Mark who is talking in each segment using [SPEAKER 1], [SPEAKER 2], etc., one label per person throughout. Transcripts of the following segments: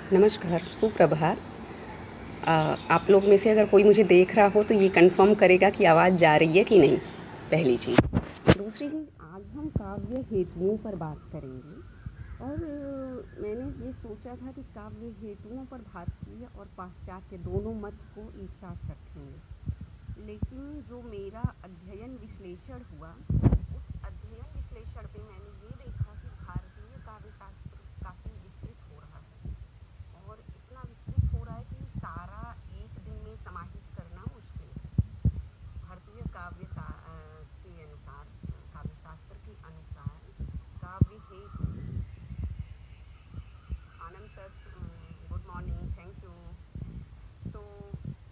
[SPEAKER 1] नमस्कार, सुप्रभात। आप लोग में से अगर कोई मुझे देख रहा हो तो ये कंफर्म करेगा कि आवाज़ जा रही है कि नहीं, पहली चीज़। दूसरी चीज़, आज हम काव्य हेतुओं पर बात करेंगे और मैंने ये सोचा था कि काव्य हेतुओं पर भारतीय और पाश्चात्य दोनों मत को एक साथ रखेंगे, लेकिन जो मेरा अध्ययन विश्लेषण हुआ, उस अध्ययन विश्लेषण पे मैंने ये देखा कि भारतीय काव्यशास्त्र काफ़ी विस्तृत हो रहा है और इतना विस्तृत हो रहा है कि सारा एक दिन में समाहित करना मुश्किल है। भारतीय के अनुसार, काव्यशास्त्र के अनुसार काव्य हेतु, Anand sir good morning, thank you. तो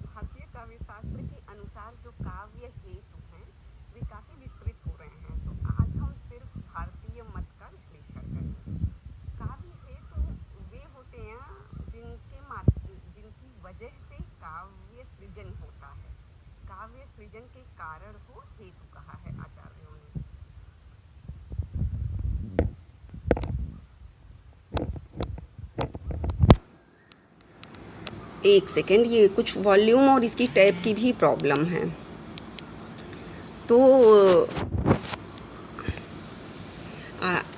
[SPEAKER 1] भारतीय काव्यशास्त्र के अनुसार जो काव्य हेतु हैं वे काफ़ी विस्तृत हो रहे हैं, तो आज हम सिर्फ भारतीय मत का विश्लेषण करेंगे। काव्य हेतु वे होते हैं जिनकी वजह से काव्य सृजन होता है। काव्य सृजन के कारण को हेतु कहा है आचार्यों ने। एक सेकेंड, ये कुछ वॉल्यूम और इसकी टैब की भी प्रॉब्लम है। तो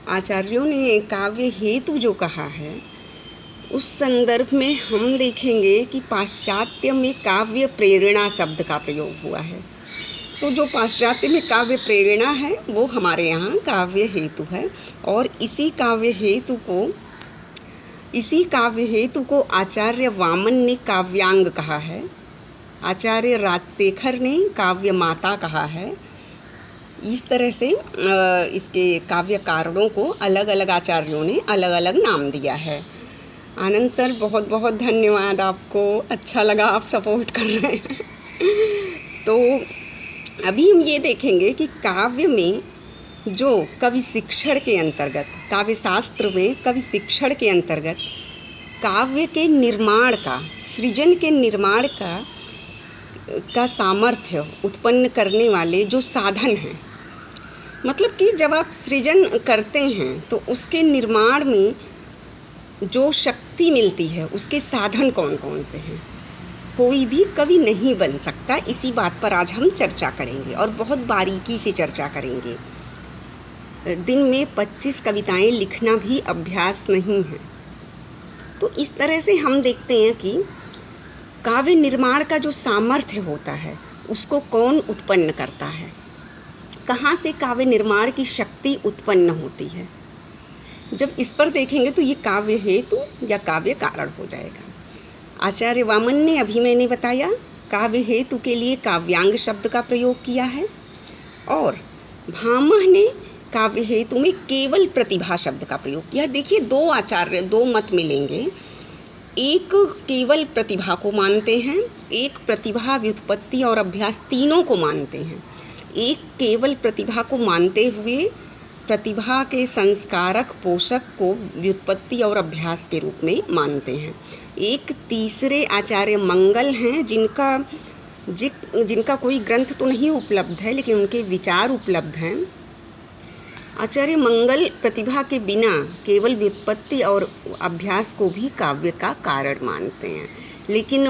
[SPEAKER 1] आचार्यों ने काव्य हेतु जो कहा है, उस संदर्भ में हम देखेंगे कि पाश्चात्य में काव्य प्रेरणा शब्द का प्रयोग हुआ है। तो जो पाश्चात्य में काव्य प्रेरणा है वो हमारे यहाँ काव्य हेतु है, और इसी काव्य हेतु को आचार्य वामन ने काव्यांग कहा है, आचार्य राजशेखर ने काव्य माता कहा है। इस तरह से इसके काव्य कारणों को अलग अलग आचार्यों ने अलग अलग नाम दिया है। आनंद सर, बहुत बहुत धन्यवाद आपको, अच्छा लगा आप सपोर्ट कर रहे हैं। तो अभी हम ये देखेंगे कि काव्य में जो कवि शिक्षण के अंतर्गत, काव्य शास्त्र में कवि शिक्षण के अंतर्गत काव्य के निर्माण का, सृजन के निर्माण का सामर्थ्य उत्पन्न करने वाले जो साधन हैं, मतलब कि जब आप सृजन करते हैं तो उसके निर्माण में जो शक्ति मिलती है, उसके साधन कौन कौन से हैं। कोई भी कवि नहीं बन सकता, इसी बात पर आज हम चर्चा करेंगे और बहुत बारीकी से चर्चा करेंगे। दिन में 25 कविताएं लिखना भी अभ्यास नहीं है। तो इस तरह से हम देखते हैं कि काव्य निर्माण का जो सामर्थ्य होता है उसको कौन उत्पन्न करता है, कहाँ से काव्य निर्माण की शक्ति उत्पन्न होती है। जब इस पर देखेंगे तो ये काव्य हेतु या काव्य कारण हो जाएगा। आचार्य वामन ने, अभी मैंने बताया, काव्य हेतु के लिए काव्यांग शब्द का प्रयोग किया है, और भामह ने काव्य हेतु में केवल प्रतिभा शब्द का प्रयोग किया। देखिए, दो आचार्य, दो मत मिलेंगे। एक केवल प्रतिभा को मानते हैं, एक प्रतिभा, व्युत्पत्ति और अभ्यास तीनों को मानते हैं। एक केवल प्रतिभा को मानते हुए प्रतिभा के संस्कारक पोषक को व्युत्पत्ति और अभ्यास के रूप में मानते हैं। एक तीसरे आचार्य मंगल हैं, जिनका कोई ग्रंथ तो नहीं उपलब्ध है, लेकिन उनके विचार उपलब्ध हैं। आचार्य मंगल प्रतिभा के बिना केवल व्युत्पत्ति और अभ्यास को भी काव्य का कारण मानते हैं, लेकिन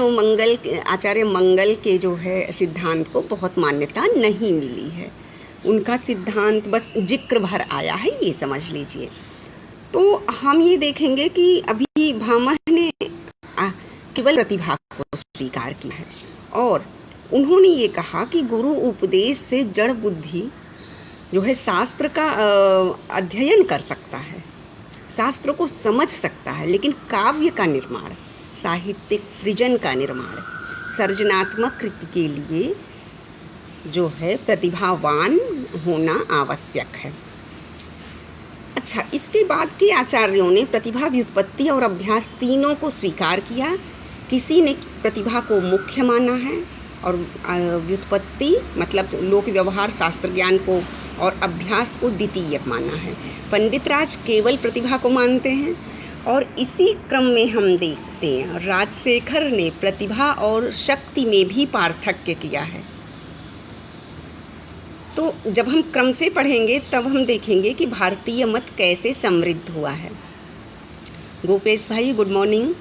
[SPEAKER 1] आचार्य मंगल के जो है सिद्धांत को बहुत मान्यता नहीं मिली है। उनका सिद्धांत बस जिक्र भर आया है, ये समझ लीजिए। तो हम ये देखेंगे कि अभी भामह ने केवल प्रतिभा को स्वीकार किया है, और उन्होंने ये कहा कि गुरु उपदेश से जड़ बुद्धि जो है शास्त्र का अध्ययन कर सकता है, शास्त्र को समझ सकता है, लेकिन काव्य का निर्माण, साहित्यिक सृजन का निर्माण, सर्जनात्मक कृति के लिए जो है प्रतिभावान होना आवश्यक है। अच्छा, इसके बाद के आचार्यों ने प्रतिभा, व्युत्पत्ति और अभ्यास तीनों को स्वीकार किया। किसी ने प्रतिभा को मुख्य माना है, और व्युत्पत्ति मतलब लोक व्यवहार शास्त्र ज्ञान को, और अभ्यास को द्वितीय माना है। पंडित राज केवल प्रतिभा को मानते हैं, और इसी क्रम में हम देखते हैं राजशेखर ने प्रतिभा और शक्ति में भी पार्थक्य किया है। तो जब हम क्रम से पढ़ेंगे तब हम देखेंगे कि भारतीय मत कैसे समृद्ध हुआ है। गोपेश भाई गुड मॉर्निंग।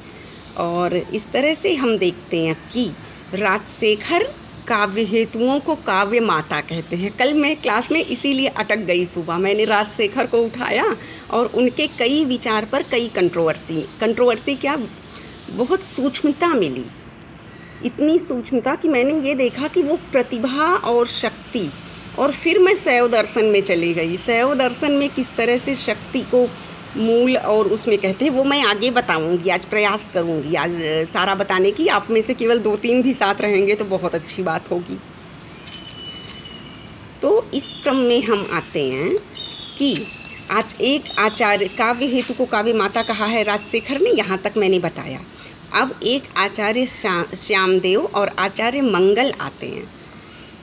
[SPEAKER 1] और इस तरह से हम देखते हैं कि राजशेखर काव्य हेतुओं को काव्य माता कहते हैं। कल मैं क्लास में इसीलिए अटक गई, सुबह मैंने राजशेखर को उठाया और उनके कई विचार पर कई कंट्रोवर्सी क्या, बहुत सूक्ष्मता मिली, इतनी सूक्ष्मता कि मैंने ये देखा कि वो प्रतिभा और शक्ति, और फिर मैं शैव दर्शन में चली गई। शैव दर्शन में किस तरह से शक्ति को मूल और उसमें कहते हैं, वो मैं आगे बताऊंगी, आज प्रयास करूंगी आज सारा बताने की। आप में से केवल 2-3 भी साथ रहेंगे तो बहुत अच्छी बात होगी। तो इस क्रम में हम आते हैं कि आज एक आचार्य, काव्य हेतु को काव्य माता कहा है राजशेखर ने, यहाँ तक मैंने बताया। अब एक आचार्य श्यामदेव और आचार्य मंगल आते हैं।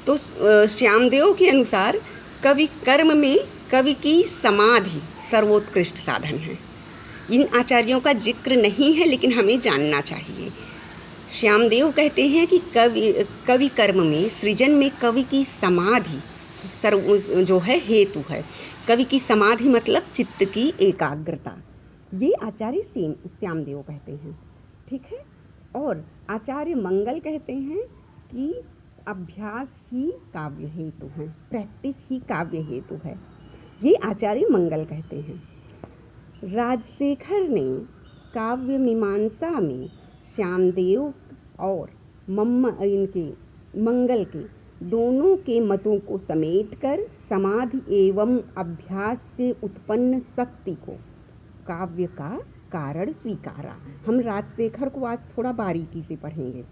[SPEAKER 1] तो श्यामदेव के अनुसार कवि कर्म में कवि की समाधि सर्वोत्कृष्ट साधन है। इन आचार्यों का जिक्र नहीं है लेकिन हमें जानना चाहिए। श्यामदेव कहते हैं कि कवि कर्म में, सृजन में कवि की समाधि जो है हेतु है। कवि की समाधि मतलब चित्त की एकाग्रता, ये आचार्य श्यामदेव कहते हैं, ठीक है। और आचार्य मंगल कहते हैं कि अभ्यास ही काव्य हेतु है, प्रैक्टिस ही काव्य हेतु है, ये आचार्य मंगल कहते हैं। राजशेखर ने काव्य मीमांसा में श्यामदेव और मंगल के दोनों के मतों को समेटकर समाधि एवं अभ्यास से उत्पन्न शक्ति को काव्य का कारण स्वीकारा। हम राजशेखर को आज थोड़ा बारीकी से पढ़ेंगे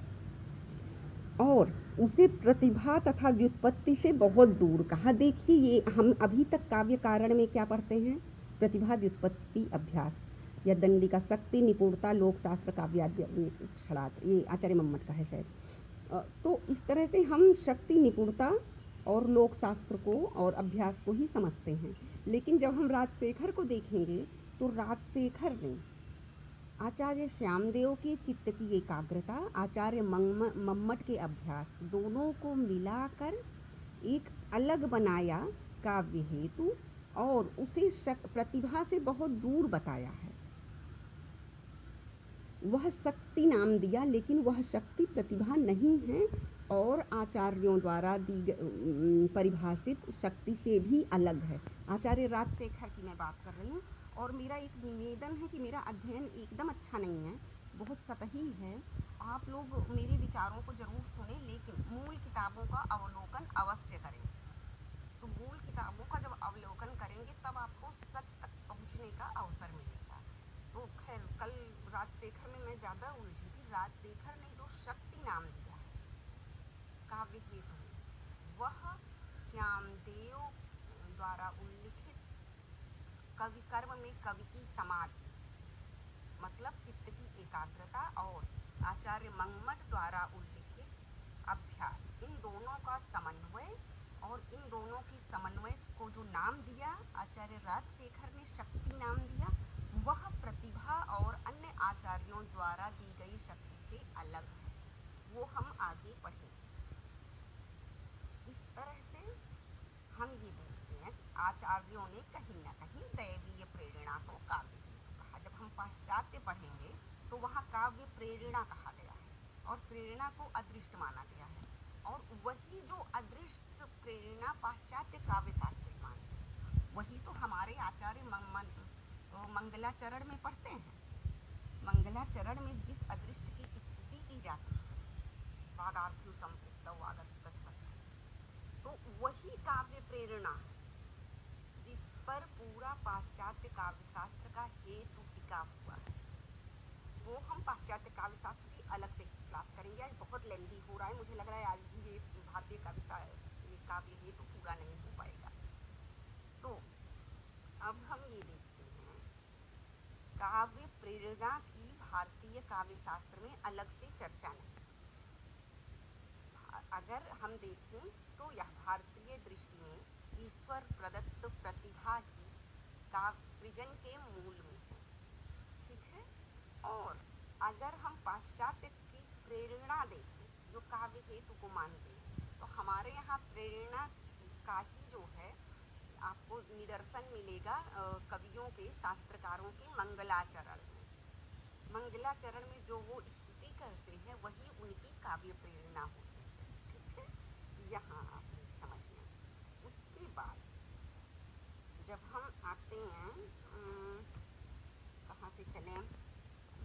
[SPEAKER 1] और उसे प्रतिभा तथा व्युत्पत्ति से बहुत दूर कहा। देखिए, ये हम अभी तक काव्य कारण में क्या पढ़ते हैं, प्रतिभा, व्युत्पत्ति, अभ्यास या दंडिका, शक्ति, निपुणता, लोकशास्त्र, काव्याद्य, ये आचार्य मम्मट का है शायद। तो इस तरह से हम शक्ति, निपुणता और लोकशास्त्र को और अभ्यास को ही समझते हैं। लेकिन जब हम राजशेखर को देखेंगे तो राजशेखर ने आचार्य श्यामदेव के चित्त की एकाग्रता, आचार्य मम्मट के अभ्यास, दोनों को मिलाकर एक अलग बनाया काव्य हेतु और उसे प्रतिभा से बहुत दूर बताया है। वह शक्ति नाम दिया लेकिन वह शक्ति प्रतिभा नहीं है और आचार्यों द्वारा परिभाषित शक्ति से भी अलग है। आचार्य राजशेखर की मैं बात कर रही हूँ और मेरा एक निवेदन है कि मेरा अध्ययन एकदम अच्छा नहीं है, बहुत सतही है। आप लोग मेरे विचारों को जरूर सुने लेकिन मूल किताबों का अवलोकन अवश्य करें। तो मूल किताबों का जब अवलोकन करेंगे तब आपको सच तक पहुँचने का अवसर मिलेगा। तो खैर, कल राजशेखर में मैं ज़्यादा उलझी थी। राजशेखर ने जो शक्ति नाम दिया है काव्य हेतु, वह श्यामदेव द्वारा उल्लिखित कवि कर्म में कवि की समाधि मतलब चित्त की एकाग्रता और आचार्य मंगमट द्वारा उल्लिखित अभ्यास, इन दोनों का समन्वय और इन दोनों की समन्वय को जो नाम दिया आचार्य राजशेखर ने, शक्ति नाम दिया, वह प्रतिभा और अन्य आचार्यों द्वारा दी गई शक्ति से अलग है। वो हम आगे पढ़ेंगे। इस तरह से हम ये देखते हैं कि आचार्यों ने कहीं न कहीं दैवीय प्रेरणा को काव्य हेतु कहा। जब हम पाश्चात्य पढ़ेंगे तो वहाँ काव्य प्रेरणा कहा गया है और प्रेरणा को अदृष्ट माना गया है, और वही जो अदृष्ट प्रेरणा पाश्चात्य काव्य शास्त्री मानते हैं, वही तो हमारे आचार्य मंगलाचरण में पढ़ते हैं। मंगलाचरण में जिस अदृष्ट की स्तुति की जाती है, वागार्थ्यु संपृक्त वागत, तो वही काव्य प्रेरणा जिस पर पूरा पाश्चात्य काव्य शास्त्र का हेतु टिका हुआ है, वो हम पाश्चात्य काव्य शास्त्र की अलग से क्लास करेंगे। आज बहुत लेंदी हो रहा है, मुझे लग रहा है आज भी ये भारतीय काव्य हेतु पूरा नहीं हो पाएगा। तो अब हम ये देखते हैं काव्य प्रेरणा की भारतीय काव्य शास्त्र में अलग से चर्चा नहीं। अगर हम देखें तो यह भारतीय दृष्टि में ईश्वर प्रदत्त प्रतिभा ही काव्य सृजन के मूल में है, ठीक है। और अगर हम पाश्चात्य की प्रेरणा देखें जो काव्य हेतु को मानते हैं, तो हमारे यहाँ प्रेरणा का ही जो है आपको निदर्शन मिलेगा कवियों के, शास्त्रकारों के मंगलाचरण में। मंगलाचरण में जो वो स्तुति करते हैं वही उनकी काव्य प्रेरणा होती है। ठीक है, यहाँ आप समझना। उसके बाद जब हम आते हैं, कहाँ से चले,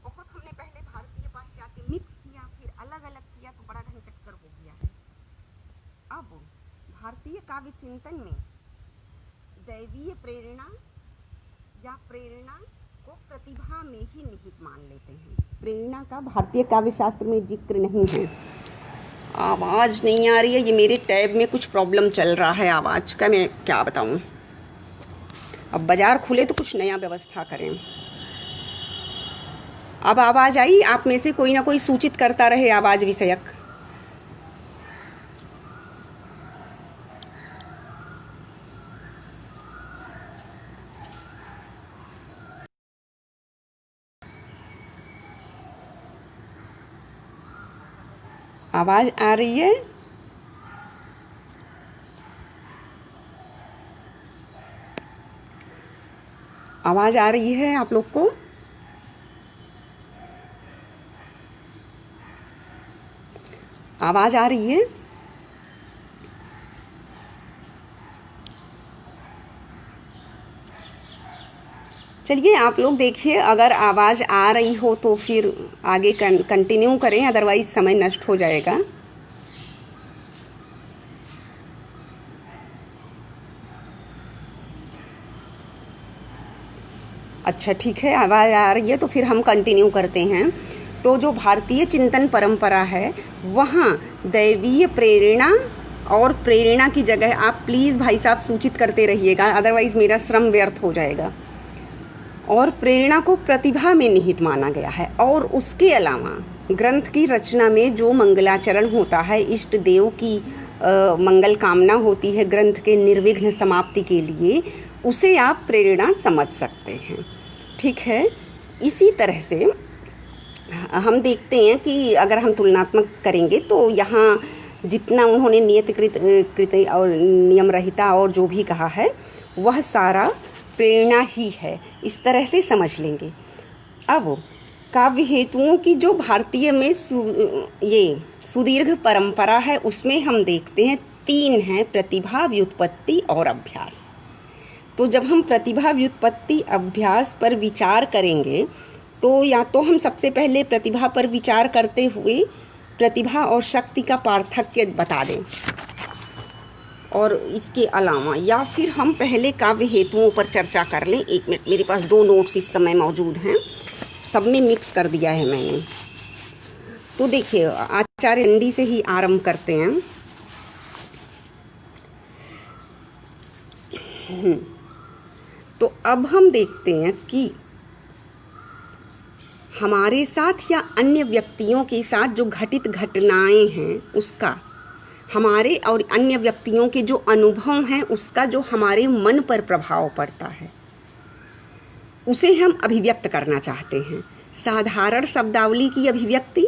[SPEAKER 1] बहुत हमने पहले भारतीय पाश्चात्य मिक्स किया, फिर अलग अलग किया तो बड़ा घनचक्कर हो गया है। अब भारतीय काव्य चिंतन में दैवीय प्रेरणा या प्रेरणा को प्रतिभा में ही निहित मान लेते हैं। प्रेरणा का भारतीय काव्य शास्त्र में जिक्र नहीं है। आवाज़ नहीं आ रही है, ये मेरे टैब में कुछ प्रॉब्लम चल रहा है आवाज़ का, मैं क्या बताऊं। अब बाजार खुले तो कुछ नया व्यवस्था करें। अब आवाज़ आई? आप में से कोई ना कोई सूचित करता रहे आवाज़ विषयक। आवाज़ आ रही है? आवाज़ आ रही है आप लोग को? आवाज़ आ रही है? चलिए आप लोग देखिए, अगर आवाज़ आ रही हो तो फिर आगे कंटिन्यू करें, अदरवाइज़ समय नष्ट हो जाएगा। अच्छा ठीक है, आवाज़ आ रही है तो फिर हम कंटिन्यू करते हैं। तो जो भारतीय चिंतन परंपरा है वहाँ दैवीय प्रेरणा और प्रेरणा की जगह, आप प्लीज़ भाई साहब सूचित करते रहिएगा, अदरवाइज़ मेरा श्रम व्यर्थ हो जाएगा। और प्रेरणा को प्रतिभा में निहित माना गया है। और उसके अलावा ग्रंथ की रचना में जो मंगलाचरण होता है, इष्ट देव की मंगल कामना होती है ग्रंथ के निर्विघ्न समाप्ति के लिए, उसे आप प्रेरणा समझ सकते हैं। ठीक है, इसी तरह से हम देखते हैं कि अगर हम तुलनात्मक करेंगे तो यहाँ जितना उन्होंने नियतकृत और नियम रहिता और जो भी कहा है वह सारा प्रेरणा ही है, इस तरह से समझ लेंगे। अब काव्य हेतुओं की जो भारतीय में ये सुदीर्घ परंपरा है उसमें हम देखते हैं 3 हैं: प्रतिभा, व्युत्पत्ति और अभ्यास। तो जब हम प्रतिभा, व्युत्पत्ति, अभ्यास पर विचार करेंगे तो या तो हम सबसे पहले प्रतिभा पर विचार करते हुए प्रतिभा और शक्ति का पार्थक्य बता दें, और इसके अलावा या फिर हम पहले काव्य हेतुओं पर चर्चा कर लें। 1 मिनट, मेरे पास 2 नोट्स इस समय मौजूद हैं, सब में मिक्स कर दिया है मैंने। तो देखिए, आचार्य दंडी से ही आरंभ करते हैं। तो अब हम देखते हैं कि हमारे साथ या अन्य व्यक्तियों के साथ जो घटित घटनाएं हैं उसका, हमारे और अन्य व्यक्तियों के जो अनुभव हैं उसका जो हमारे मन पर प्रभाव पड़ता है उसे हम अभिव्यक्त करना चाहते हैं। साधारण शब्दावली की अभिव्यक्ति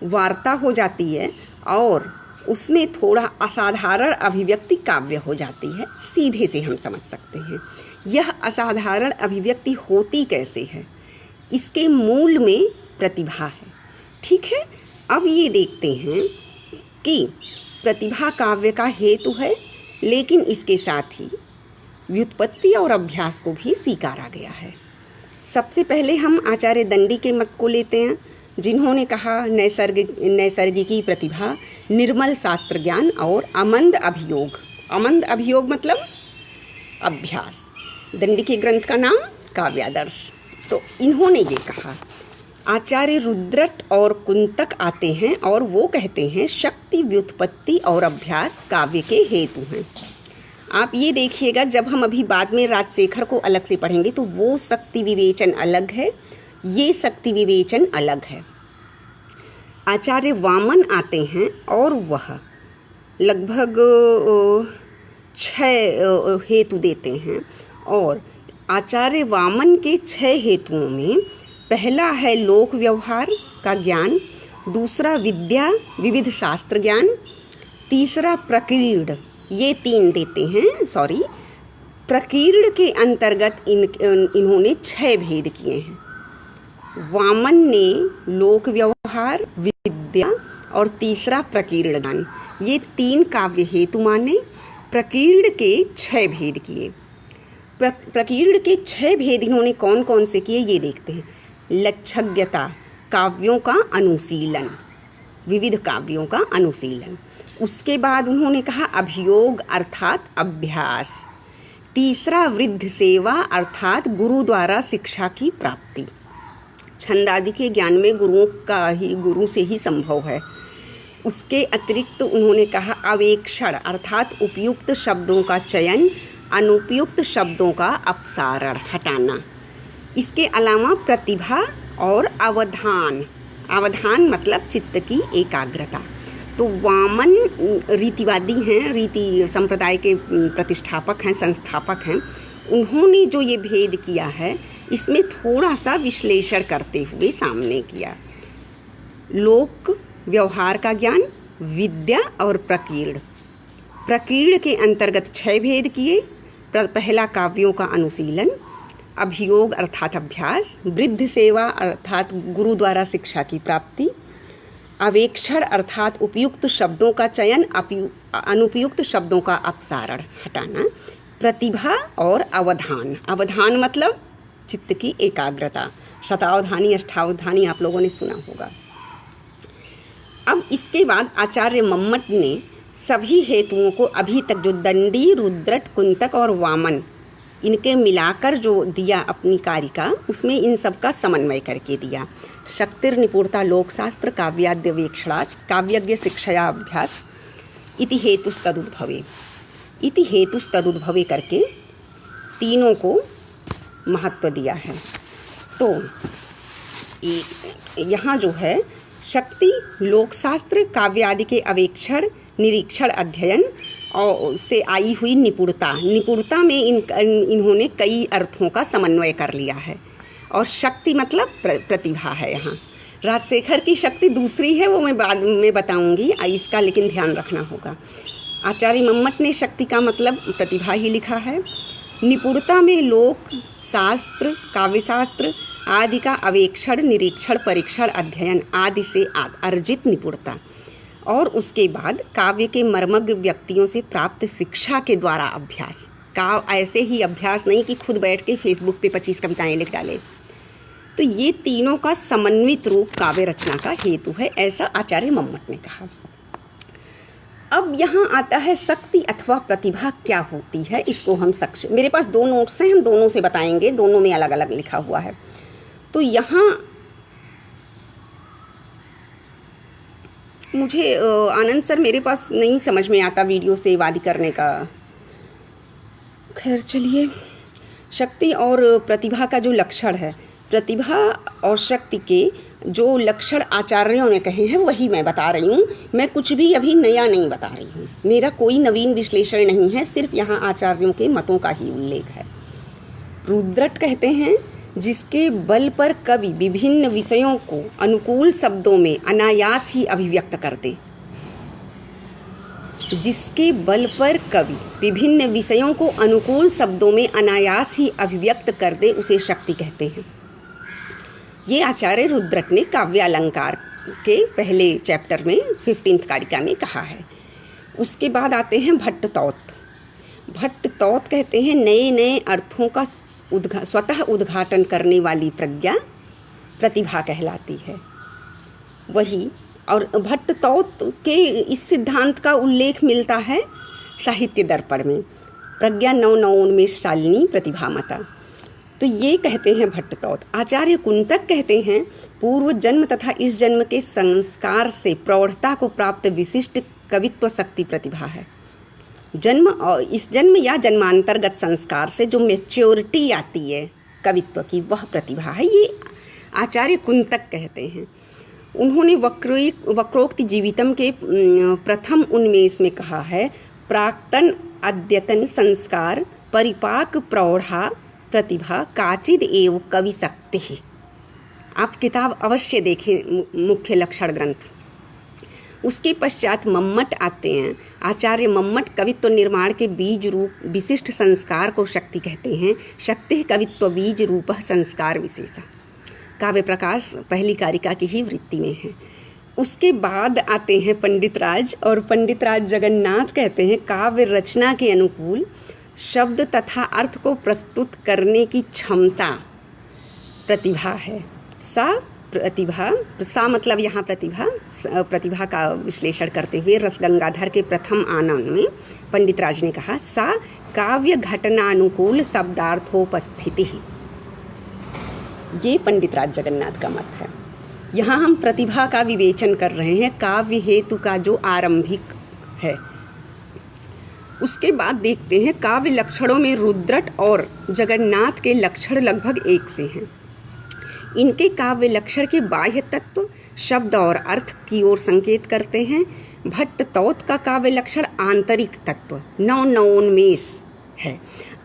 [SPEAKER 1] वार्ता हो जाती है और उसमें थोड़ा असाधारण अभिव्यक्ति काव्य हो जाती है। सीधे से हम समझ सकते हैं यह असाधारण अभिव्यक्ति होती कैसे है। इसके मूल में प्रतिभा है। ठीक है, अब ये देखते हैं कि प्रतिभा काव्य का हेतु है, लेकिन इसके साथ ही व्युत्पत्ति और अभ्यास को भी स्वीकारा गया है। सबसे पहले हम आचार्य दंडी के मत को लेते हैं, जिन्होंने कहा नैसर्गिकी प्रतिभा, निर्मल शास्त्र ज्ञान और अमंद अभियोग। अमंद अभियोग मतलब अभ्यास। दंडी के ग्रंथ का नाम काव्यादर्श। तो इन्होंने ये कहा। आचार्य रुद्रट और कुंतक आते हैं और वो कहते हैं शक्ति, व्युत्पत्ति और अभ्यास काव्य के हेतु हैं। आप ये देखिएगा, जब हम अभी बाद में राजशेखर को अलग से पढ़ेंगे तो वो शक्ति विवेचन अलग है, ये शक्ति विवेचन अलग है। आचार्य वामन आते हैं और वह लगभग 6 हेतु देते हैं, और आचार्य वामन के 6 हेतुओं में पहला है लोक व्यवहार का ज्ञान, दूसरा विद्या विविध शास्त्र ज्ञान, तीसरा प्रकीर्ण, ये 3 देते हैं। प्रकीर्ण के अंतर्गत इन्होंने 6 भेद किए हैं। वामन ने लोक व्यवहार, विद्या और तीसरा प्रकीर्ण ज्ञान, ये 3 काव्य हेतु माने। प्रकीर्ण के 6 भेद किए। प्रकीर्ण के 6 भेद इन्होंने कौन कौन से किए ये देखते हैं। लक्षज्ञता, काव्यों का अनुशीलन, विविध काव्यों का अनुशीलन। उसके बाद उन्होंने कहा अभियोग अर्थात अभ्यास। तीसरा वृद्ध सेवा अर्थात गुरु द्वारा शिक्षा की प्राप्ति। छंद आदि के ज्ञान में गुरु से ही संभव है। उसके अतिरिक्त उन्होंने कहा अवेक्षण अर्थात उपयुक्त शब्दों का चयन, अनुपयुक्त शब्दों का अपसारण, हटाना। इसके अलावा प्रतिभा और अवधान, अवधान मतलब चित्त की एकाग्रता। तो वामन रीतिवादी हैं, रीति संप्रदाय के प्रतिष्ठापक हैं, संस्थापक हैं। उन्होंने जो ये भेद किया है इसमें थोड़ा सा विश्लेषण करते हुए सामने किया। लोक व्यवहार का ज्ञान, विद्या और प्रकीर्ण। प्रकीर्ण के अंतर्गत 6 भेद किए। पहला काव्यों का अनुशीलन, अभियोग अर्थात अभ्यास, वृद्ध सेवा अर्थात गुरु द्वारा शिक्षा की प्राप्ति, अवेक्षण अर्थात उपयुक्त शब्दों का चयन, अनुपयुक्त शब्दों का अपसारण, हटाना, प्रतिभा और अवधान। अवधान मतलब चित्त की एकाग्रता। शतावधानी, अष्टावधानी आप लोगों ने सुना होगा। अब इसके बाद आचार्य मम्मट ने सभी हेतुओं को अभी तक जो दंडी, रुद्रट, कुंतक और वामन इनके मिलाकर जो दिया अपनी कारिका, उसमें इन सब का समन्वय करके दिया। शक्तिर निपुणता लोकशास्त्र काव्याद्य वेक्षणात् काव्यज्ञ शिक्षया अभ्यास इति हेतुस्तदुद्भवे, इति हेतुस्तदुद्भवे करके तीनों को महत्व दिया है। तो यहाँ जो है शक्ति, लोकशास्त्र, काव्य आदि के अवेक्षण, निरीक्षण, अध्ययन और से आई हुई निपुणता, निपुणता में इन्होंने कई अर्थों का समन्वय कर लिया है। और शक्ति मतलब प्रतिभा है। यहाँ राजशेखर की शक्ति दूसरी है, वो मैं बाद में बताऊंगी, इसका लेकिन ध्यान रखना होगा। आचार्य मम्मट ने शक्ति का मतलब प्रतिभा ही लिखा है। निपुणता में लोक शास्त्र, काव्यशास्त्र आदि का अवेक्षण, निरीक्षण, परीक्षण, अध्ययन आदि से अर्जित निपुणता। और उसके बाद काव्य के मर्मज्ञ व्यक्तियों से प्राप्त शिक्षा के द्वारा अभ्यास। ऐसे ही अभ्यास नहीं कि खुद बैठ के फेसबुक पे 25 कविताएं लिख डाले। तो ये तीनों का समन्वित रूप काव्य रचना का हेतु है, ऐसा आचार्य मम्मट ने कहा। अब यहाँ आता है शक्ति अथवा प्रतिभा क्या होती है, इसको हम मेरे पास 2 नोट्स हैं, हम दोनों से बताएंगे, दोनों में अलग अलग लिखा हुआ है। तो यहाँ मुझे आनंद सर मेरे पास नहीं समझ में आता वीडियो सेव आदि करने का। खैर चलिए, शक्ति और प्रतिभा का जो लक्षण है, प्रतिभा और शक्ति के जो लक्षण आचार्यों ने कहे हैं वही मैं बता रही हूँ। मैं कुछ भी अभी नया नहीं बता रही हूँ, मेरा कोई नवीन विश्लेषण नहीं है, सिर्फ यहाँ आचार्यों के मतों का ही उल्लेख है। रुद्रट कहते हैं जिसके बल पर कवि विभिन्न विषयों को अनुकूल शब्दों में अनायास ही अभिव्यक्त कर दे। जिसके बल पर कवि विभिन्न विषयों को अनुकूल शब्दों में अनायास ही अभिव्यक्त कर दे, उसे शक्ति कहते हैं। ये आचार्य रुद्रट ने काव्यालंकार के पहले चैप्टर में 15th कारिका में कहा है। उसके बाद आते हैं भट्टतौत। भट्टतौत कहते हैं नए नए अर्थों का स्वतः उद्घाटन करने वाली प्रज्ञा प्रतिभा कहलाती है। वही और भट्टतौत के इस सिद्धांत का उल्लेख मिलता है साहित्य दर्पण में, प्रज्ञा नवोन्मेष शालिनी प्रतिभामता। तो ये कहते हैं भट्टतौत। आचार्य कुंतक कहते हैं पूर्व जन्म तथा इस जन्म के संस्कार से प्रौढ़ता को प्राप्त विशिष्ट कवित्व शक्ति प्रतिभा है। जन्म और इस जन्म या जन्मांतर्गत संस्कार से जो मैच्योरिटी आती है कवित्व की, वह प्रतिभा है, ये आचार्य कुंतक कहते हैं। उन्होंने वक्रोक्ति जीवितम के प्रथम उन्मेष में कहा है प्राक्तन अद्यतन संस्कार परिपाक प्रौढ़ा प्रतिभा काचिद एव कवि शक्ति। आप किताब अवश्य देखें, मुख्य लक्षण ग्रंथ। उसके पश्चात मम्मट आते हैं। आचार्य मम्मट कवित्व निर्माण के बीज रूप विशिष्ट संस्कार को शक्ति कहते हैं। शक्ति कवित्व बीज रूप संस्कार विशेषा। काव्य प्रकाश पहली कारिका की ही वृत्ति में है। उसके बाद आते हैं पंडित राज, और पंडित राज जगन्नाथ कहते हैं काव्य रचना के अनुकूल शब्द तथा अर्थ को प्रस्तुत करने की क्षमता प्रतिभा है। सा मतलब यहाँ प्रतिभा का विश्लेषण करते हुए रसगंगाधर के प्रथम आनंद में पंडित राज ने कहा, सा काव्य घटनानुकूल शब्दार्थोपस्थिति। ये पंडित राज जगन्नाथ का मत है। यहाँ हम प्रतिभा का विवेचन कर रहे हैं, काव्य हेतु का जो आरंभिक है। उसके बाद देखते हैं काव्य लक्षणों में रुद्रट और जगन्नाथ के लक्षण लगभग एक से हैं। इनके काव्य लक्षण के बाह्य तत्व शब्द और अर्थ की ओर संकेत करते हैं। भट्ट तौत का काव्य लक्षण आंतरिक तत्व नवोन्मेष है।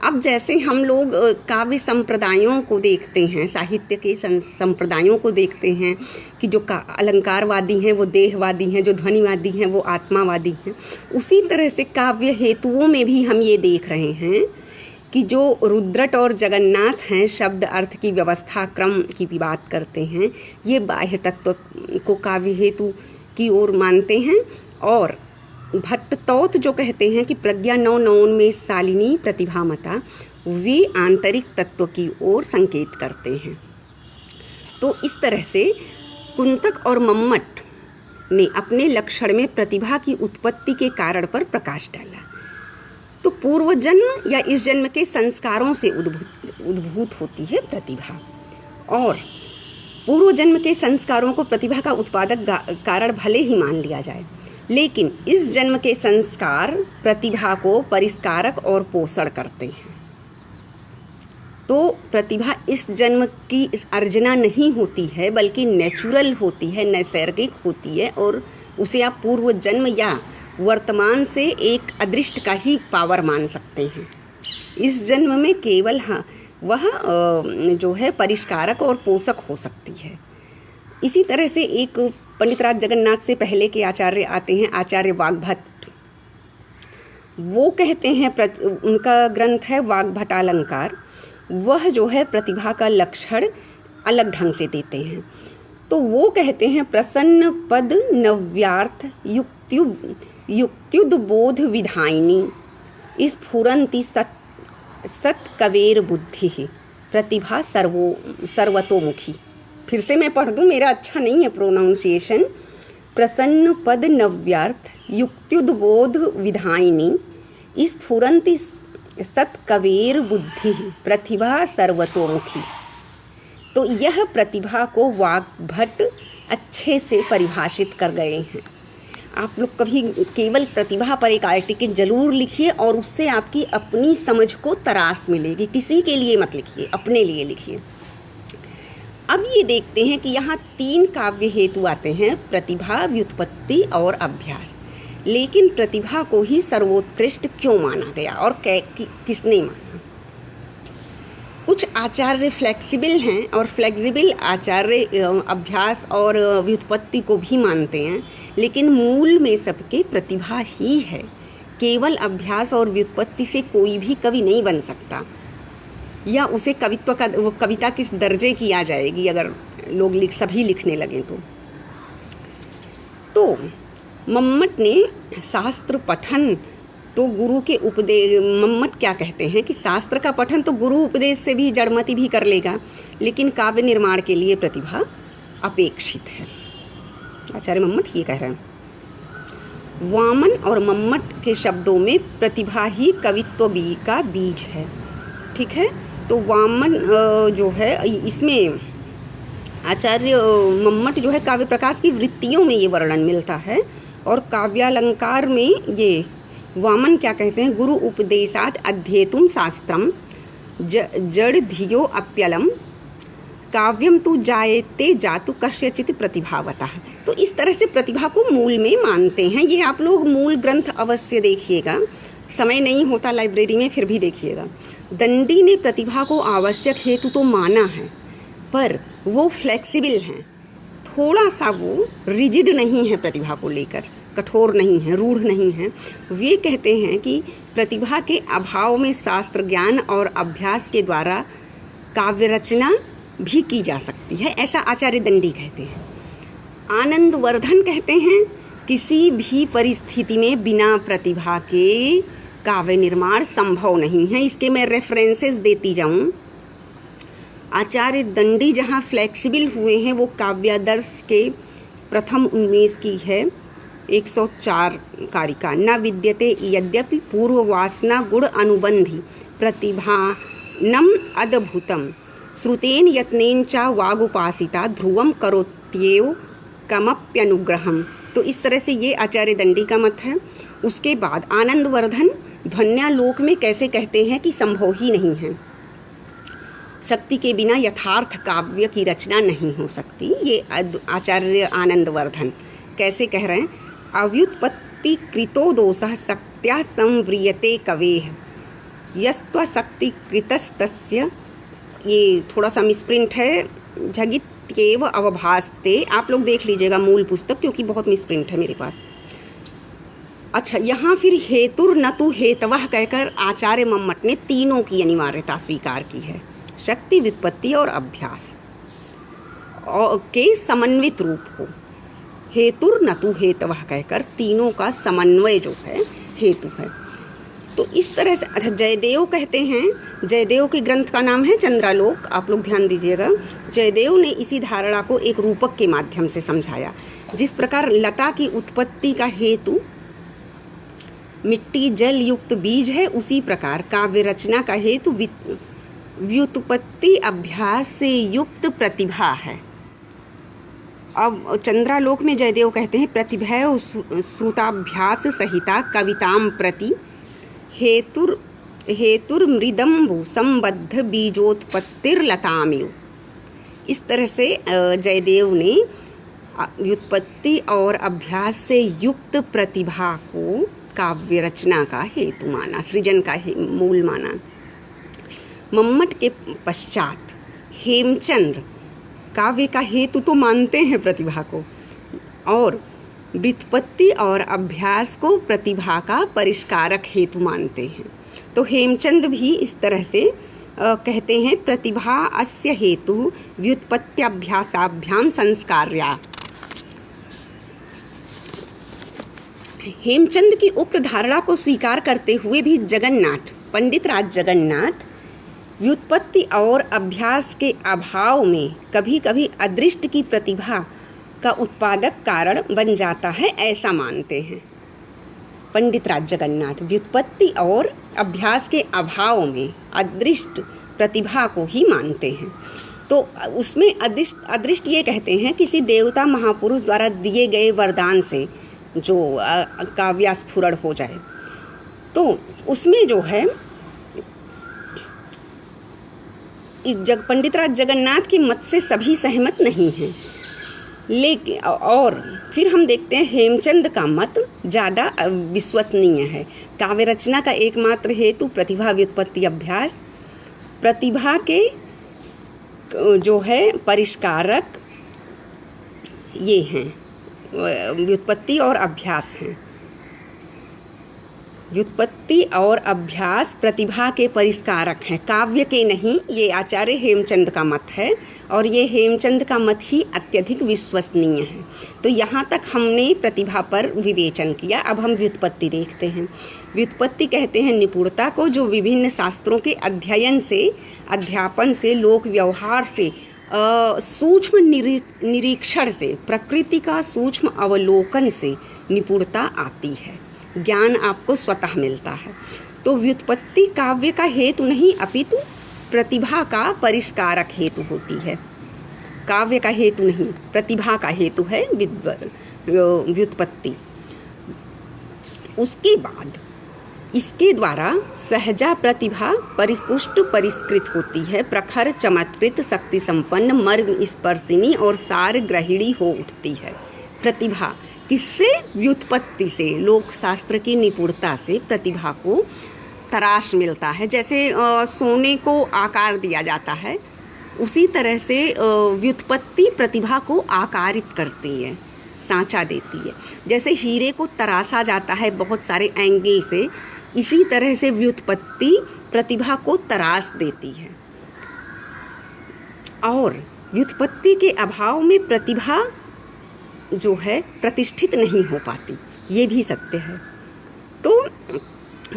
[SPEAKER 1] अब जैसे हम लोग काव्य संप्रदायों को देखते हैं, साहित्य के संप्रदायों को देखते हैं कि जो अलंकारवादी हैं वो देहवादी हैं, जो ध्वनिवादी हैं वो आत्मावादी हैं, उसी तरह से काव्य हेतुओं में भी हम ये देख रहे हैं कि जो रुद्रट और जगन्नाथ हैं शब्द अर्थ की व्यवस्था क्रम की भी बात करते हैं, ये बाह्य तत्व को काव्य हेतु की ओर मानते हैं। और भट्टतौत जो कहते हैं कि प्रज्ञा नवोन्मेष शालिनी प्रतिभामता, वे आंतरिक तत्व की ओर संकेत करते हैं। तो इस तरह से कुंतक और मम्मट ने अपने लक्षण में प्रतिभा की उत्पत्ति के कारण पर प्रकाश डाला। तो पूर्व जन्म या इस जन्म के संस्कारों से उद्भूत होती है प्रतिभा, और पूर्व जन्म के संस्कारों को प्रतिभा का उत्पादक कारण भले ही मान लिया जाए, लेकिन इस जन्म के संस्कार प्रतिभा को परिष्कारक और पोषण करते हैं। तो प्रतिभा इस जन्म की अर्जना नहीं होती है, बल्कि नेचुरल होती है, नैसर्गिक होती है, और उसे आप पूर्व जन्म या वर्तमान से एक अदृष्ट का ही पावर मान सकते हैं। इस जन्म में केवल वह जो है परिष्कारक और पोषक हो सकती है। इसी तरह से एक पंडित राज जगन्नाथ से पहले के आचार्य आते हैं, आचार्य वाग्भट। वो कहते हैं, उनका ग्रंथ है वाग्भटालंकार, वह जो है प्रतिभा का लक्षण अलग ढंग से देते हैं। तो वो कहते हैं, प्रसन्न पद नव्यार्थ युक्त्युद्बोध विधायिनी स्फुरन्ति सत्कवेर बुद्धि प्रतिभा सर्वतोमुखी। फिर से मैं पढ़ दूँ, मेरा अच्छा नहीं है प्रोनाउंसिएशन। प्रसन्न पद नव्यार्थ युक्त्युद्बोध विधायिनी स्फुरन्ति सत्कवेर बुद्धि प्रतिभा सर्वतोमुखी। तो यह प्रतिभा को वाग्भट अच्छे से परिभाषित कर गए हैं। आप लोग कभी केवल प्रतिभा पर एक आर्टिकल जरूर लिखिए, और उससे आपकी अपनी समझ को तराश मिलेगी। किसी के लिए मत लिखिए, अपने लिए लिखिए। अब ये देखते हैं कि यहाँ 3 काव्य हेतु आते हैं, प्रतिभा, व्युत्पत्ति और अभ्यास। लेकिन प्रतिभा को ही सर्वोत्कृष्ट क्यों माना गया और किसने माना? कुछ आचार्य फ्लेक्सिबल हैं, और फ्लेक्सिबल आचार्य अभ्यास और व्युत्पत्ति को भी मानते हैं, लेकिन मूल में सबके प्रतिभा ही है। केवल अभ्यास और व्युत्पत्ति से कोई भी कवि नहीं बन सकता, या उसे कवित्व का वो कविता किस दर्जे की आ जाएगी अगर लोग सभी लिखने लगें तो मम्मट ने शास्त्र पठन तो गुरु के उपदेश, मम्मट क्या कहते हैं कि शास्त्र का पठन तो गुरु उपदेश से भी जड़मति भी कर लेगा, लेकिन काव्य निर्माण के लिए प्रतिभा अपेक्षित है। आचार्य मम्मट ये कह रहे हैं। वामन और मम्मट के शब्दों में प्रतिभा ही कवित्व का बीज है। ठीक है, तो वामन जो है इसमें आचार्य मम्मट जो है काव्य प्रकाश की वृत्तियों में ये वर्णन मिलता है, और काव्यालंकार में ये वामन क्या कहते हैं, गुरु उपदेशात अध्येतुम शास्त्रम जड़ धियो अप्यलम काव्यम तु जायते जातु कस्यचित प्रतिभावतः। तो इस तरह से प्रतिभा को मूल में मानते हैं। ये आप लोग मूल ग्रंथ अवश्य देखिएगा, समय नहीं होता लाइब्रेरी में फिर भी देखिएगा। दंडी ने प्रतिभा को आवश्यक हेतु तो माना है, पर वो फ्लेक्सिबल हैं, थोड़ा सा वो रिजिड नहीं है, प्रतिभा को लेकर कठोर नहीं है, रूढ़ नहीं है। वे कहते हैं कि प्रतिभा के अभाव में शास्त्र ज्ञान और अभ्यास के द्वारा काव्य रचना भी की जा सकती है, ऐसा आचार्य दंडी कहते हैं। आनंदवर्धन कहते हैं किसी भी परिस्थिति में बिना प्रतिभा के काव्य निर्माण संभव नहीं है। इसके मैं रेफरेंसेस देती जाऊं। आचार्य दंडी जहाँ फ्लेक्सिबल हुए हैं वो काव्यादर्श के प्रथम उन्मेष की है 104 कारिका। न विद्यते यद्यपि पूर्व वासना गुण अनुबंधी प्रतिभानम अद्भुतम श्रुतेन यत्नेन च वागुपासिता ध्रुवम करोत्येव कमप्यनुग्रहम। तो इस तरह से ये आचार्य दंडी का मत है। उसके बाद आनंदवर्धन ध्वन्यालोक में कैसे कहते हैं कि संभव ही नहीं है, शक्ति के बिना यथार्थ काव्य की रचना नहीं हो सकती। ये आचार्य आनंदवर्धन कैसे कह रहे हैं? अव्युत्पत्ति कृतो दोषः शक्त्या संव्रियते कवेः यस्त्वशक्ति कृतस्तस्य। ये थोड़ा सा मिसप्रिंट है, झगित्येव अवभासते। आप लोग देख लीजिएगा मूल पुस्तक, क्योंकि बहुत मिसप्रिंट है मेरे पास। अच्छा, यहाँ फिर हेतुर न तु हेतवः कहकर आचार्य मम्मट ने तीनों की अनिवार्यता स्वीकार की है, शक्ति, व्युत्पत्ति और अभ्यास के समन्वित रूप को। हेतुर न तु हेतवः कहकर तीनों का समन्वय जो है हेतु है। तो इस तरह से अच्छा जयदेव कहते हैं, जयदेव के ग्रंथ का नाम है चंद्रालोक, आप लोग ध्यान दीजिएगा। जयदेव ने इसी धारणा को एक रूपक के माध्यम से समझाया। जिस प्रकार लता की उत्पत्ति का हेतु मिट्टी जल युक्त बीज है, उसी प्रकार काव्य रचना का हेतु व्युत्पत्ति अभ्यास से युक्त प्रतिभा है। अब चंद्रालोक में जयदेव कहते हैं प्रतिभा श्रुताभ्यास सहिता कविताम प्रति हेतुर्मृदम्बु संबद्ध बीजोत्पत्तिर्लतामिव। इस तरह से जयदेव ने व्युत्पत्ति और अभ्यास से युक्त प्रतिभा को काव्य रचना का हेतु माना, सृजन का मूल माना। मम्मट के पश्चात हेमचंद्र काव्य का हेतु तो मानते हैं प्रतिभा को, और व्युत्पत्ति और अभ्यास को प्रतिभा का परिष्कारक हेतु मानते हैं। तो हेमचंद भी इस तरह से कहते हैं प्रतिभा अस्य हेतु व्युत्पत्त्यभ्यासाभ्याम संस्कार्या। हेमचंद की उक्त धारणा को स्वीकार करते हुए भी जगन्नाथ, पंडित राज जगन्नाथ व्युत्पत्ति और अभ्यास के अभाव में कभी कभी अदृष्ट की प्रतिभा का उत्पादक कारण बन जाता है, ऐसा मानते हैं। पंडित राज जगन्नाथ व्युत्पत्ति और अभ्यास के अभाव में अदृष्ट प्रतिभा को ही मानते हैं। तो उसमें अदृष्ट ये कहते हैं किसी देवता महापुरुष द्वारा दिए गए वरदान से जो काव्यास्फुरण हो जाए, तो उसमें जो है पंडित राज जगन्नाथ के मत से सभी सहमत नहीं हैं। लेकिन और फिर हम देखते हैं हेमचंद का मत ज़्यादा विश्वसनीय है। काव्य रचना का एकमात्र हेतु प्रतिभा व्युत्पत्ति अभ्यास, प्रतिभा के जो है परिष्कारक ये हैं, व्युत्पत्ति और अभ्यास हैं। व्युत्पत्ति और अभ्यास प्रतिभा के परिष्कारक हैं, काव्य के नहीं। ये आचार्य हेमचंद का मत है, और ये हेमचंद का मत ही अत्यधिक विश्वसनीय है। तो यहाँ तक हमने प्रतिभा पर विवेचन किया। अब हम व्युत्पत्ति देखते हैं। व्युत्पत्ति कहते हैं निपुणता को, जो विभिन्न शास्त्रों के अध्ययन से, अध्यापन से, लोक व्यवहार से, सूक्ष्म निरीक्षण से, प्रकृति का सूक्ष्म अवलोकन से निपुणता आती है, ज्ञान आपको स्वतः मिलता है। तो व्युत्पत्ति काव्य का हेतु नहीं, अपितु प्रतिभा का परिष्कारक हेतु होती है। काव्य का हेतु नहीं, प्रतिभा का हेतु है व्युत्पत्ति। उसके बाद इसके द्वारा सहजा प्रतिभा परिपुष्ट परिष्कृत होती है, प्रखर चमत्कृत शक्ति संपन्न मर्म स्पर्शिनी और सार ग्रहिणी हो उठती है। प्रतिभा किससे? व्युत्पत्ति से, लोक शास्त्र की निपुणता से प्रतिभा को तराश मिलता है। जैसे सोने को आकार दिया जाता है, उसी तरह से व्युत्पत्ति प्रतिभा को आकारित करती है, सांचा देती है। जैसे हीरे को तराशा जाता है बहुत सारे एंगल से, इसी तरह से व्युत्पत्ति प्रतिभा को तराश देती है। और व्युत्पत्ति के अभाव में प्रतिभा जो है प्रतिष्ठित नहीं हो पाती, ये भी सत्य है। तो